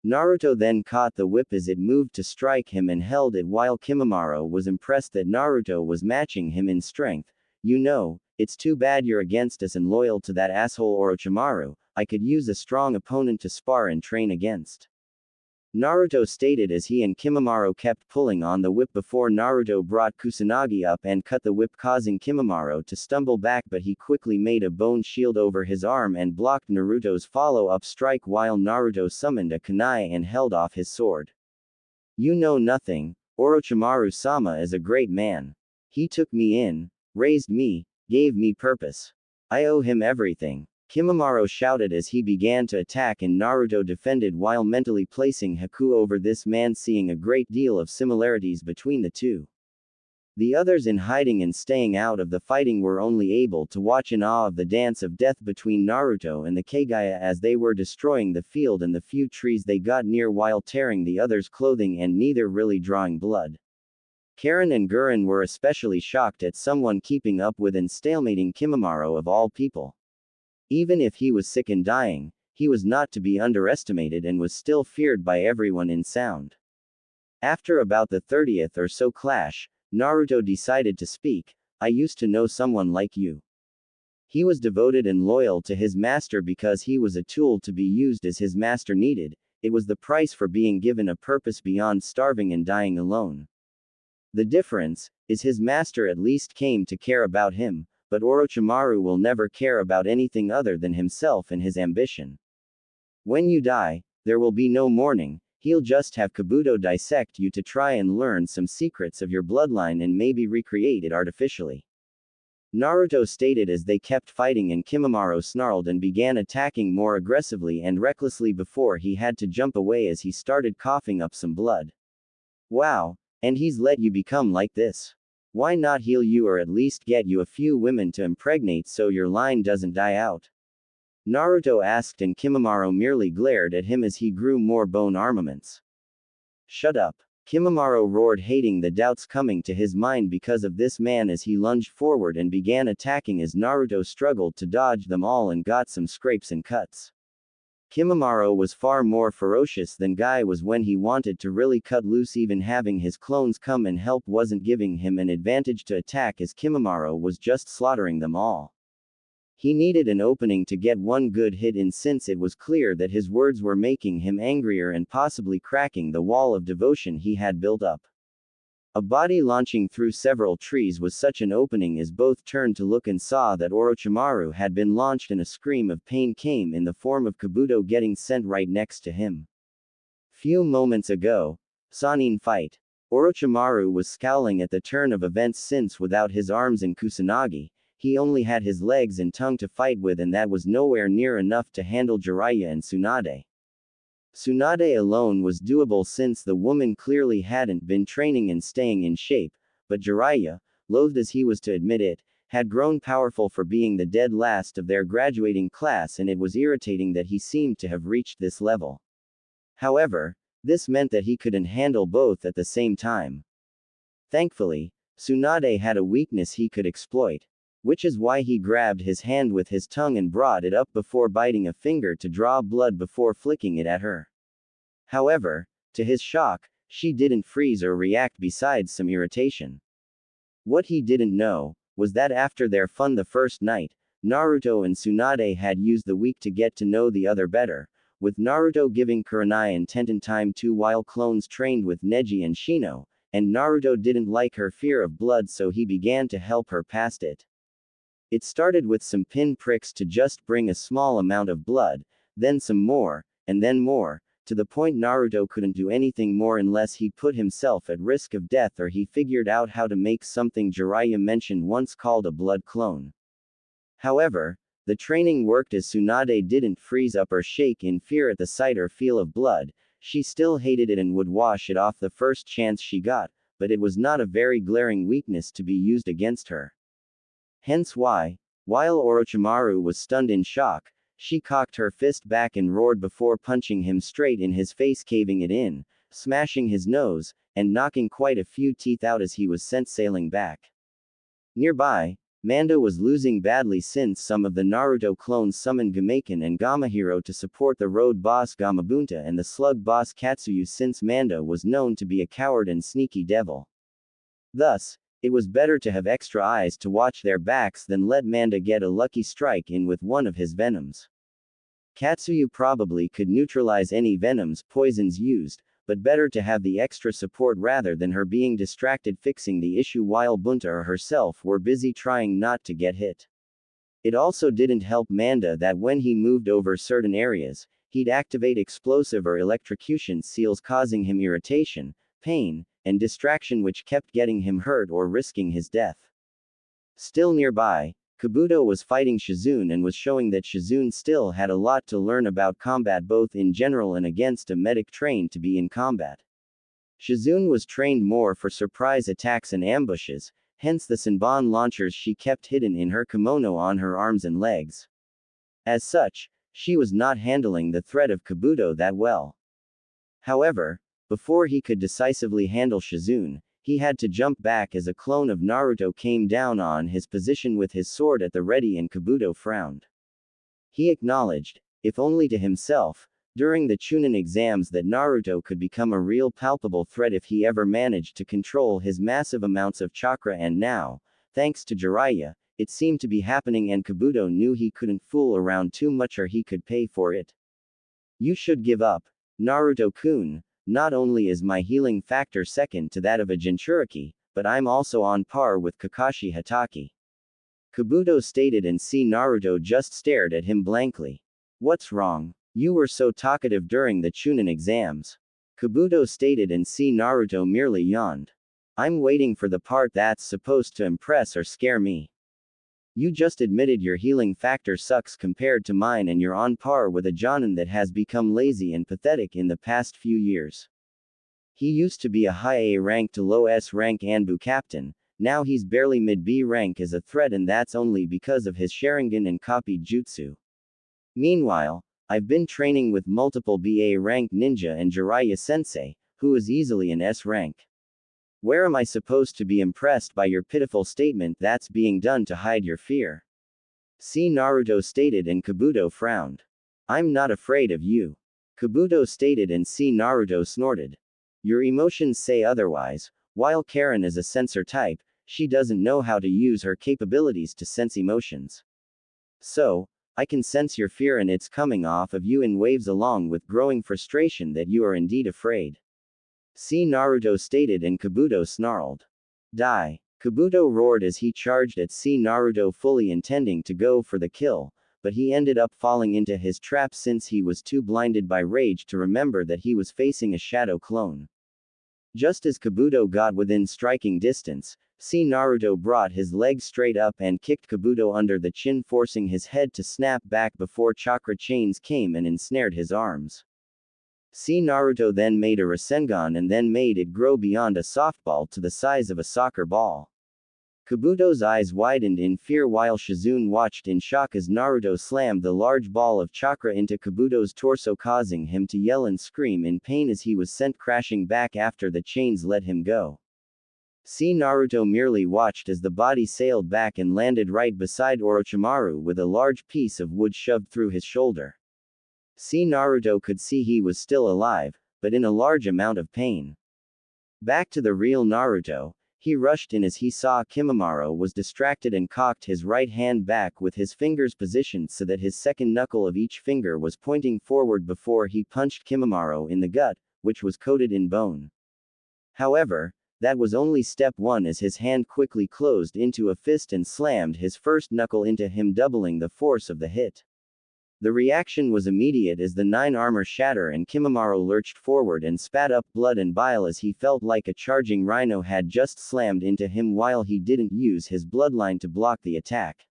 Naruto then caught the whip as it moved to strike him and held it while Kimimaro was impressed that Naruto was matching him in strength. You know, it's too bad you're against us and loyal to that asshole Orochimaru. I could use a strong opponent to spar and train against. Naruto stated as he and Kimimaro kept pulling on the whip before Naruto brought Kusanagi up and cut the whip, causing Kimimaro to stumble back, but he quickly made a bone shield over his arm and blocked Naruto's follow-up strike while Naruto summoned a kunai and held off his sword. You know nothing. Orochimaru-sama is a great man. He took me in, raised me, gave me purpose. I owe him everything. Kimimaro shouted as he began to attack, and Naruto defended while mentally placing Haku over this man, seeing a great deal of similarities between the two. The others in hiding and staying out of the fighting were only able to watch in awe of the dance of death between Naruto and the Kagaya as they were destroying the field and the few trees they got near while tearing the others' clothing and neither really drawing blood. Karen and Gurren were especially shocked at someone keeping up with and stalemating Kimimaro of all people. Even if he was sick and dying, he was not to be underestimated and was still feared by everyone in Sound. After about the 30th or so clash, Naruto decided to speak. I used to know someone like you. He was devoted and loyal to his master because he was a tool to be used as his master needed. It was the price for being given a purpose beyond starving and dying alone. The difference is his master at least came to care about him, but Orochimaru will never care about anything other than himself and his ambition. When you die, there will be no mourning. He'll just have Kabuto dissect you to try and learn some secrets of your bloodline and maybe recreate it artificially. Naruto stated as they kept fighting and Kimimaro snarled and began attacking more aggressively and recklessly before he had to jump away as he started coughing up some blood. Wow, and he's let you become like this. Why not heal you or at least get you a few women to impregnate so your line doesn't die out? Naruto asked and Kimimaro merely glared at him as he grew more bone armaments. Shut up. Kimimaro roared, hating the doubts coming to his mind because of this man as he lunged forward and began attacking as Naruto struggled to dodge them all and got some scrapes and cuts. Kimimaro was far more ferocious than Guy was when he wanted to really cut loose. Even having his clones come and help wasn't giving him an advantage to attack as Kimimaro was just slaughtering them all. He needed an opening to get one good hit in since it was clear that his words were making him angrier and possibly cracking the wall of devotion he had built up. A body launching through several trees was such an opening as both turned to look and saw that Orochimaru had been launched and a scream of pain came in the form of Kabuto getting sent right next to him. Few moments ago, Sannin fight. Orochimaru was scowling at the turn of events since without his arms and Kusanagi, he only had his legs and tongue to fight with and that was nowhere near enough to handle Jiraiya and Tsunade. Tsunade alone was doable since the woman clearly hadn't been training and staying in shape, but Jiraiya, loathed as he was to admit it, had grown powerful for being the dead last of their graduating class and it was irritating that he seemed to have reached this level. However, this meant that he couldn't handle both at the same time. Thankfully, Tsunade had a weakness he could exploit, which is why he grabbed his hand with his tongue and brought it up before biting a finger to draw blood before flicking it at her. However, to his shock, she didn't freeze or react besides some irritation. What he didn't know was that after their fun the first night, Naruto and Tsunade had used the week to get to know the other better, with Naruto giving Kurenai and Tenten time too while clones trained with Neji and Shino, and Naruto didn't like her fear of blood so he began to help her past it. It started with some pin pricks to just bring a small amount of blood, then some more, and then more, to the point Naruto couldn't do anything more unless he put himself at risk of death or he figured out how to make something Jiraiya mentioned once called a blood clone. However, the training worked as Tsunade didn't freeze up or shake in fear at the sight or feel of blood, she still hated it and would wash it off the first chance she got, but it was not a very glaring weakness to be used against her. Hence why, while Orochimaru was stunned in shock, she cocked her fist back and roared before punching him straight in his face, caving it in, smashing his nose, and knocking quite a few teeth out as he was sent sailing back. Nearby, Manda was losing badly since some of the Naruto clones summoned Gameken and Gamahiro to support the road boss Gamabunta and the slug boss Katsuyu since Manda was known to be a coward and sneaky devil. Thus, it was better to have extra eyes to watch their backs than let Manda get a lucky strike in with one of his venoms. Katsuyu probably could neutralize any venoms poisons used, but better to have the extra support rather than her being distracted fixing the issue while Bunta or herself were busy trying not to get hit. It also didn't help Manda that when he moved over certain areas, he'd activate explosive or electrocution seals causing him irritation, pain, and distraction which kept getting him hurt or risking his death. Still nearby, Kabuto was fighting Shizune and was showing that Shizune still had a lot to learn about combat both in general and against a medic trained to be in combat. Shizune was trained more for surprise attacks and ambushes, hence the Senbon launchers she kept hidden in her kimono on her arms and legs. As such, she was not handling the threat of Kabuto that well. However, before he could decisively handle Shizune, he had to jump back as a clone of Naruto came down on his position with his sword at the ready and Kabuto frowned. He acknowledged, if only to himself, during the Chunin exams, that Naruto could become a real palpable threat if he ever managed to control his massive amounts of chakra, and now, thanks to Jiraiya, it seemed to be happening, and Kabuto knew he couldn't fool around too much or he could pay for it. You should give up, Naruto-kun. Not only is my healing factor second to that of a Jinchuriki, but I'm also on par with Kakashi Hatake. Kabuto stated, and Naruto just stared at him blankly. What's wrong? You were so talkative during the Chunin exams. Kabuto stated, and Naruto merely yawned. I'm waiting for the part that's supposed to impress or scare me. You just admitted your healing factor sucks compared to mine, and you're on par with a Jonin that has become lazy and pathetic in the past few years. He used to be a high A rank to low S rank Anbu captain, now he's barely mid B rank as a threat, and that's only because of his Sharingan and copied jutsu. Meanwhile, I've been training with multiple BA rank ninja and Jiraiya sensei, who is easily an S rank. Where am I supposed to be impressed by your pitiful statement that's being done to hide your fear? Naruto stated, and Kabuto frowned. I'm not afraid of you. Kabuto stated, and Naruto snorted. Your emotions say otherwise. While Karen is a sensor type, she doesn't know how to use her capabilities to sense emotions. So, I can sense your fear, and it's coming off of you in waves, along with growing frustration that you are indeed afraid. Naruto stated, and Kabuto snarled. Die! Kabuto roared as he charged at Naruto, fully intending to go for the kill, but he ended up falling into his trap since he was too blinded by rage to remember that he was facing a shadow clone. Just as Kabuto got within striking distance, Naruto brought his leg straight up and kicked Kabuto under the chin, forcing his head to snap back before chakra chains came and ensnared his arms. Naruto then made a Rasengan and then made it grow beyond a softball to the size of a soccer ball. Kabuto's eyes widened in fear while Shizune watched in shock as Naruto slammed the large ball of chakra into Kabuto's torso, causing him to yell and scream in pain as he was sent crashing back after the chains let him go. Naruto merely watched as the body sailed back and landed right beside Orochimaru with a large piece of wood shoved through his shoulder. Naruto could see he was still alive, but in a large amount of pain. Back to the real Naruto, he rushed in as he saw Kimimaro was distracted and cocked his right hand back with his fingers positioned so that his second knuckle of each finger was pointing forward before he punched Kimimaro in the gut, which was coated in bone. However, that was only step one, as his hand quickly closed into a fist and slammed his first knuckle into him, doubling the force of the hit. The reaction was immediate as the 9 armor shattered and Kimimaro lurched forward and spat up blood and bile as he felt like a charging rhino had just slammed into him while he didn't use his bloodline to block the attack.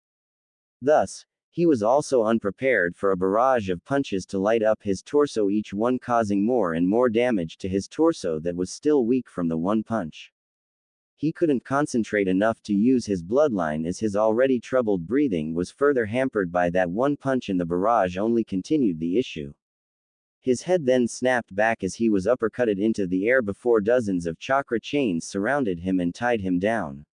Thus, he was also unprepared for a barrage of punches to light up his torso, each one causing more and more damage to his torso that was still weak from the one punch. He couldn't concentrate enough to use his bloodline as his already troubled breathing was further hampered by that one punch, and the barrage only continued the issue. His head then snapped back as he was uppercutted into the air before dozens of chakra chains surrounded him and tied him down.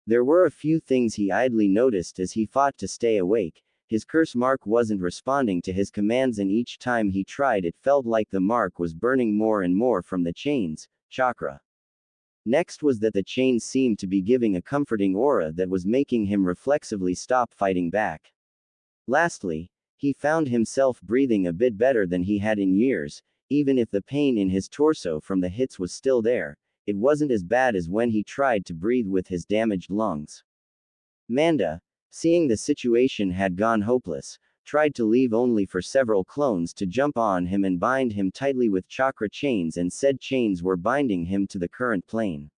There were a few things he idly noticed as he fought to stay awake. His curse mark wasn't responding to his commands, and each time he tried it felt like the mark was burning more and more from the chains, chakra. Next was that the chains seemed to be giving a comforting aura that was making him reflexively stop fighting back. Lastly, he found himself breathing a bit better than he had in years. Even if the pain in his torso from the hits was still there, it wasn't as bad as when he tried to breathe with his damaged lungs. Manda, seeing the situation had gone hopeless, tried to leave, only for several clones to jump on him and bind him tightly with chakra chains, and said chains were binding him to the current plane.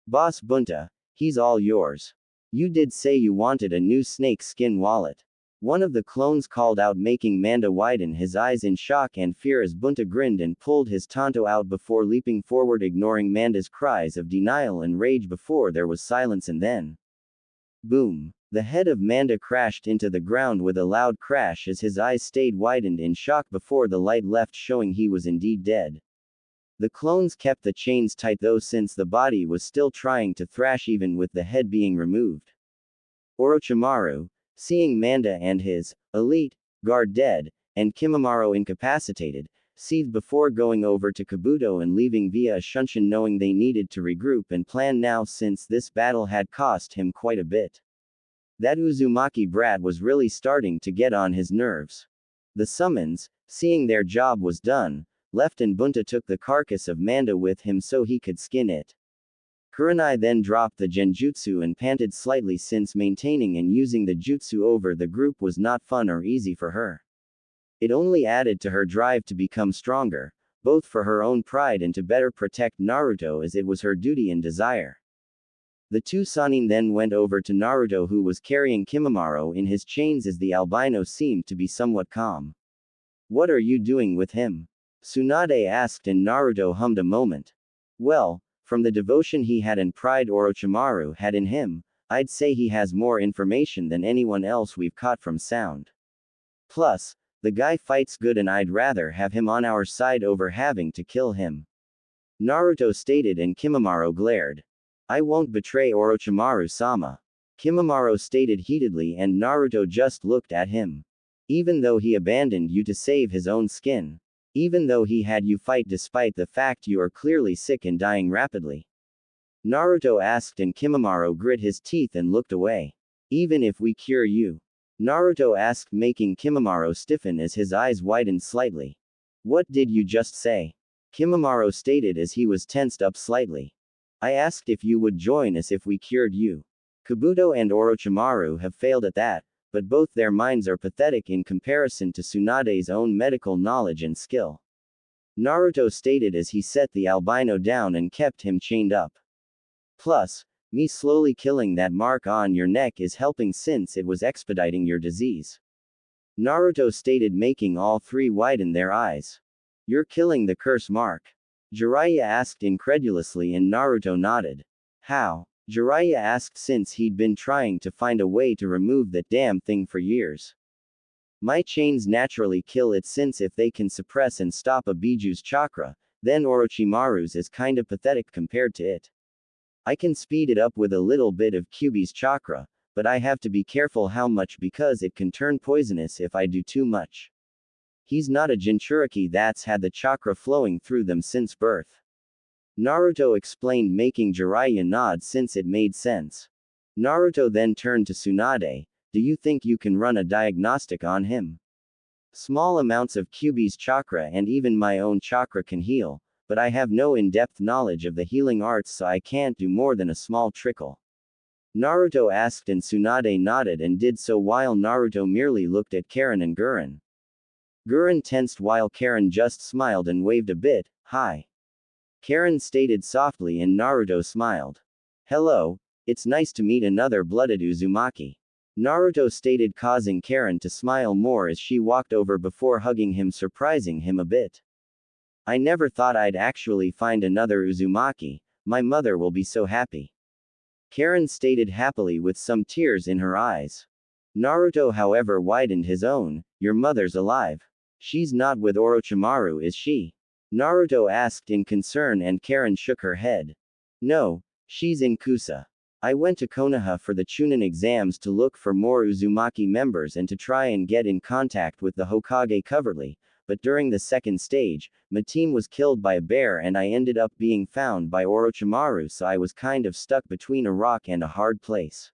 Boss Bunta, he's all yours. You did say you wanted a new snake skin wallet. One of the clones called out, making Manda widen his eyes in shock and fear as Bunta grinned and pulled his tanto out before leaping forward, ignoring Manda's cries of denial and rage before there was silence, and then boom. The head of Manda crashed into the ground with a loud crash as his eyes stayed widened in shock before the light left, showing he was indeed dead. The clones kept the chains tight though, since the body was still trying to thrash even with the head being removed. Orochimaru, seeing Manda and his elite guard dead, and Kimimaro incapacitated, seethed before going over to Kabuto and leaving via a shunshin, knowing they needed to regroup and plan now since this battle had cost him quite a bit. That Uzumaki brat was really starting to get on his nerves. The summons, seeing their job was done, left and Bunta took the carcass of Manda with him so he could skin it. Kurenai then dropped the genjutsu and panted slightly since maintaining and using the jutsu over the group was not fun or easy for her. It only added to her drive to become stronger, both for her own pride and to better protect Naruto as it was her duty and desire. The two Sannin then went over to Naruto, who was carrying Kimimaro in his chains as the albino seemed to be somewhat calm. "What are you doing with him?" Tsunade asked and Naruto hummed a moment. "Well, from the devotion he had and pride Orochimaru had in him, I'd say he has more information than anyone else we've caught from sound. Plus, the guy fights good and I'd rather have him on our side over having to kill him," Naruto stated and Kimimaro glared. "I won't betray Orochimaru-sama," Kimimaro stated heatedly and Naruto just looked at him. "Even though he abandoned you to save his own skin. Even though he had you fight despite the fact you are clearly sick and dying rapidly?" Naruto asked and Kimimaro grit his teeth and looked away. "Even if we cure you?" Naruto asked, making Kimimaro stiffen as his eyes widened slightly. "What did you just say?" Kimimaro stated as he was tensed up slightly. "I asked if you would join us if we cured you. Kabuto and Orochimaru have failed at that, but both their minds are pathetic in comparison to Tsunade's own medical knowledge and skill," Naruto stated as he set the albino down and kept him chained up. "Plus, me slowly killing that mark on your neck is helping since it was expediting your disease," Naruto stated, making all three widen their eyes. "You're killing the curse mark?" Jiraiya asked incredulously and Naruto nodded. "How?" Jiraiya asked since he'd been trying to find a way to remove that damn thing for years. "My chains naturally kill it since if they can suppress and stop a Biju's chakra, then Orochimaru's is kind of pathetic compared to it. I can speed it up with a little bit of Kyuubi's chakra, but I have to be careful how much because it can turn poisonous if I do too much. He's not a Jinchuriki that's had the chakra flowing through them since birth," Naruto explained, making Jiraiya nod since it made sense. Naruto then turned to Tsunade. "Do you think you can run a diagnostic on him? Small amounts of Kyuubi's chakra and even my own chakra can heal, but I have no in-depth knowledge of the healing arts so I can't do more than a small trickle," Naruto asked and Tsunade nodded and did so while Naruto merely looked at Karen and Gurren. Gurren tensed while Karen just smiled and waved a bit. "Hi," Karen stated softly and Naruto smiled. "Hello, it's nice to meet another blooded Uzumaki," Naruto stated, causing Karen to smile more as she walked over before hugging him, surprising him a bit. "I never thought I'd actually find another Uzumaki, my mother will be so happy," Karen stated happily with some tears in her eyes. Naruto however widened his own. "Your mother's alive. She's not with Orochimaru, is she?" Naruto asked in concern and Karen shook her head. "No, she's in Kusa. I went to Konoha for the Chunin exams to look for more Uzumaki members and to try and get in contact with the Hokage covertly, but during the second stage, my team was killed by a bear and I ended up being found by Orochimaru, so I was kind of stuck between a rock and a hard place,"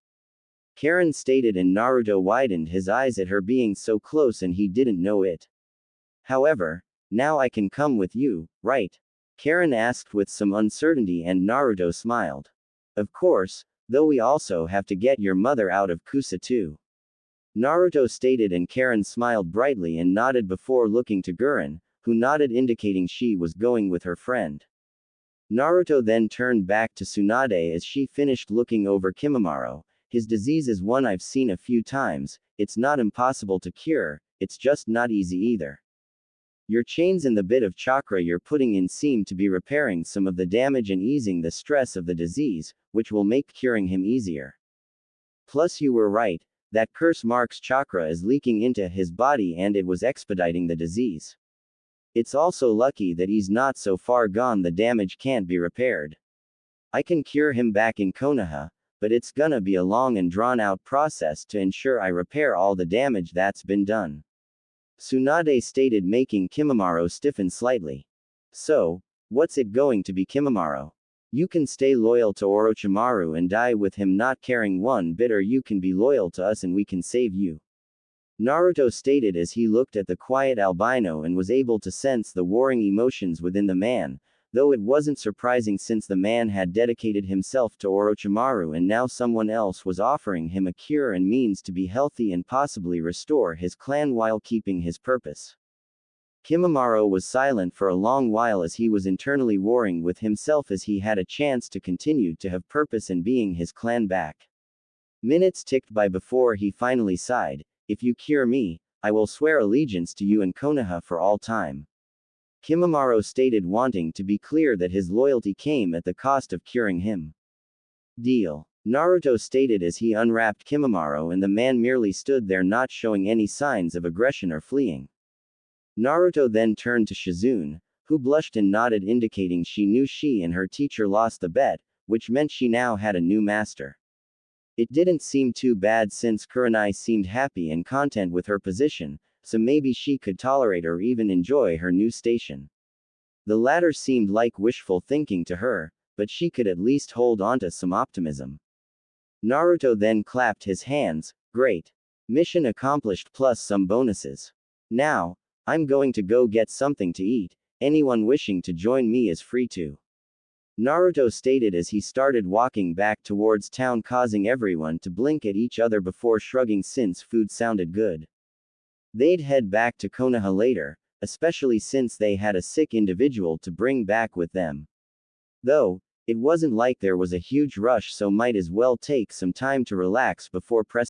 Karen stated and Naruto widened his eyes at her being so close and he didn't know it. "However, now I can come with you, right?" Karen asked with some uncertainty and Naruto smiled. "Of course, though we also have to get your mother out of Kusa too," Naruto stated and Karen smiled brightly and nodded before looking to Gurren, who nodded indicating she was going with her friend. Naruto then turned back to Tsunade as she finished looking over Kimimaro. "His disease is one I've seen a few times, it's not impossible to cure, it's just not easy either. Your chains and the bit of chakra you're putting in seem to be repairing some of the damage and easing the stress of the disease, which will make curing him easier. Plus you were right, that curse mark's chakra is leaking into his body and it was expediting the disease. It's also lucky that he's not so far gone the damage can't be repaired. I can cure him back in Konoha, but it's gonna be a long and drawn out process to ensure I repair all the damage that's been done." Tsunade stated, making Kimimaro stiffen slightly. So, what's it going to be, Kimimaro? You can stay loyal to Orochimaru and die with him not caring one bit, or you can be loyal to us and we can save you. Naruto stated as he looked at the quiet albino and was able to sense the warring emotions within the man, though it wasn't surprising since the man had dedicated himself to Orochimaru and now someone else was offering him a cure and means to be healthy and possibly restore his clan while keeping his purpose. Kimimaro was silent for a long while as he was internally warring with himself as he had a chance to continue to have purpose and being his clan back. Minutes ticked by before he finally sighed, "If you cure me, I will swear allegiance to you and Konoha for all time." Kimimaro stated, wanting to be clear that his loyalty came at the cost of curing him. Deal. Naruto stated as he unwrapped Kimimaro and the man merely stood there not showing any signs of aggression or fleeing. Naruto then turned to Shizune, who blushed and nodded, indicating she knew she and her teacher lost the bet, which meant she now had a new master. It didn't seem too bad since Kurenai seemed happy and content with her position, so maybe she could tolerate or even enjoy her new station. The latter seemed like wishful thinking to her, but she could at least hold onto some optimism. Naruto then clapped his hands, "Great. Mission accomplished plus some bonuses. Now, I'm going to go get something to eat, anyone wishing to join me is free to." Naruto stated as he started walking back towards town, causing everyone to blink at each other before shrugging since food sounded good. They'd head back to Konoha later, especially since they had a sick individual to bring back with them. Though, it wasn't like there was a huge rush, so might as well take some time to relax before pressing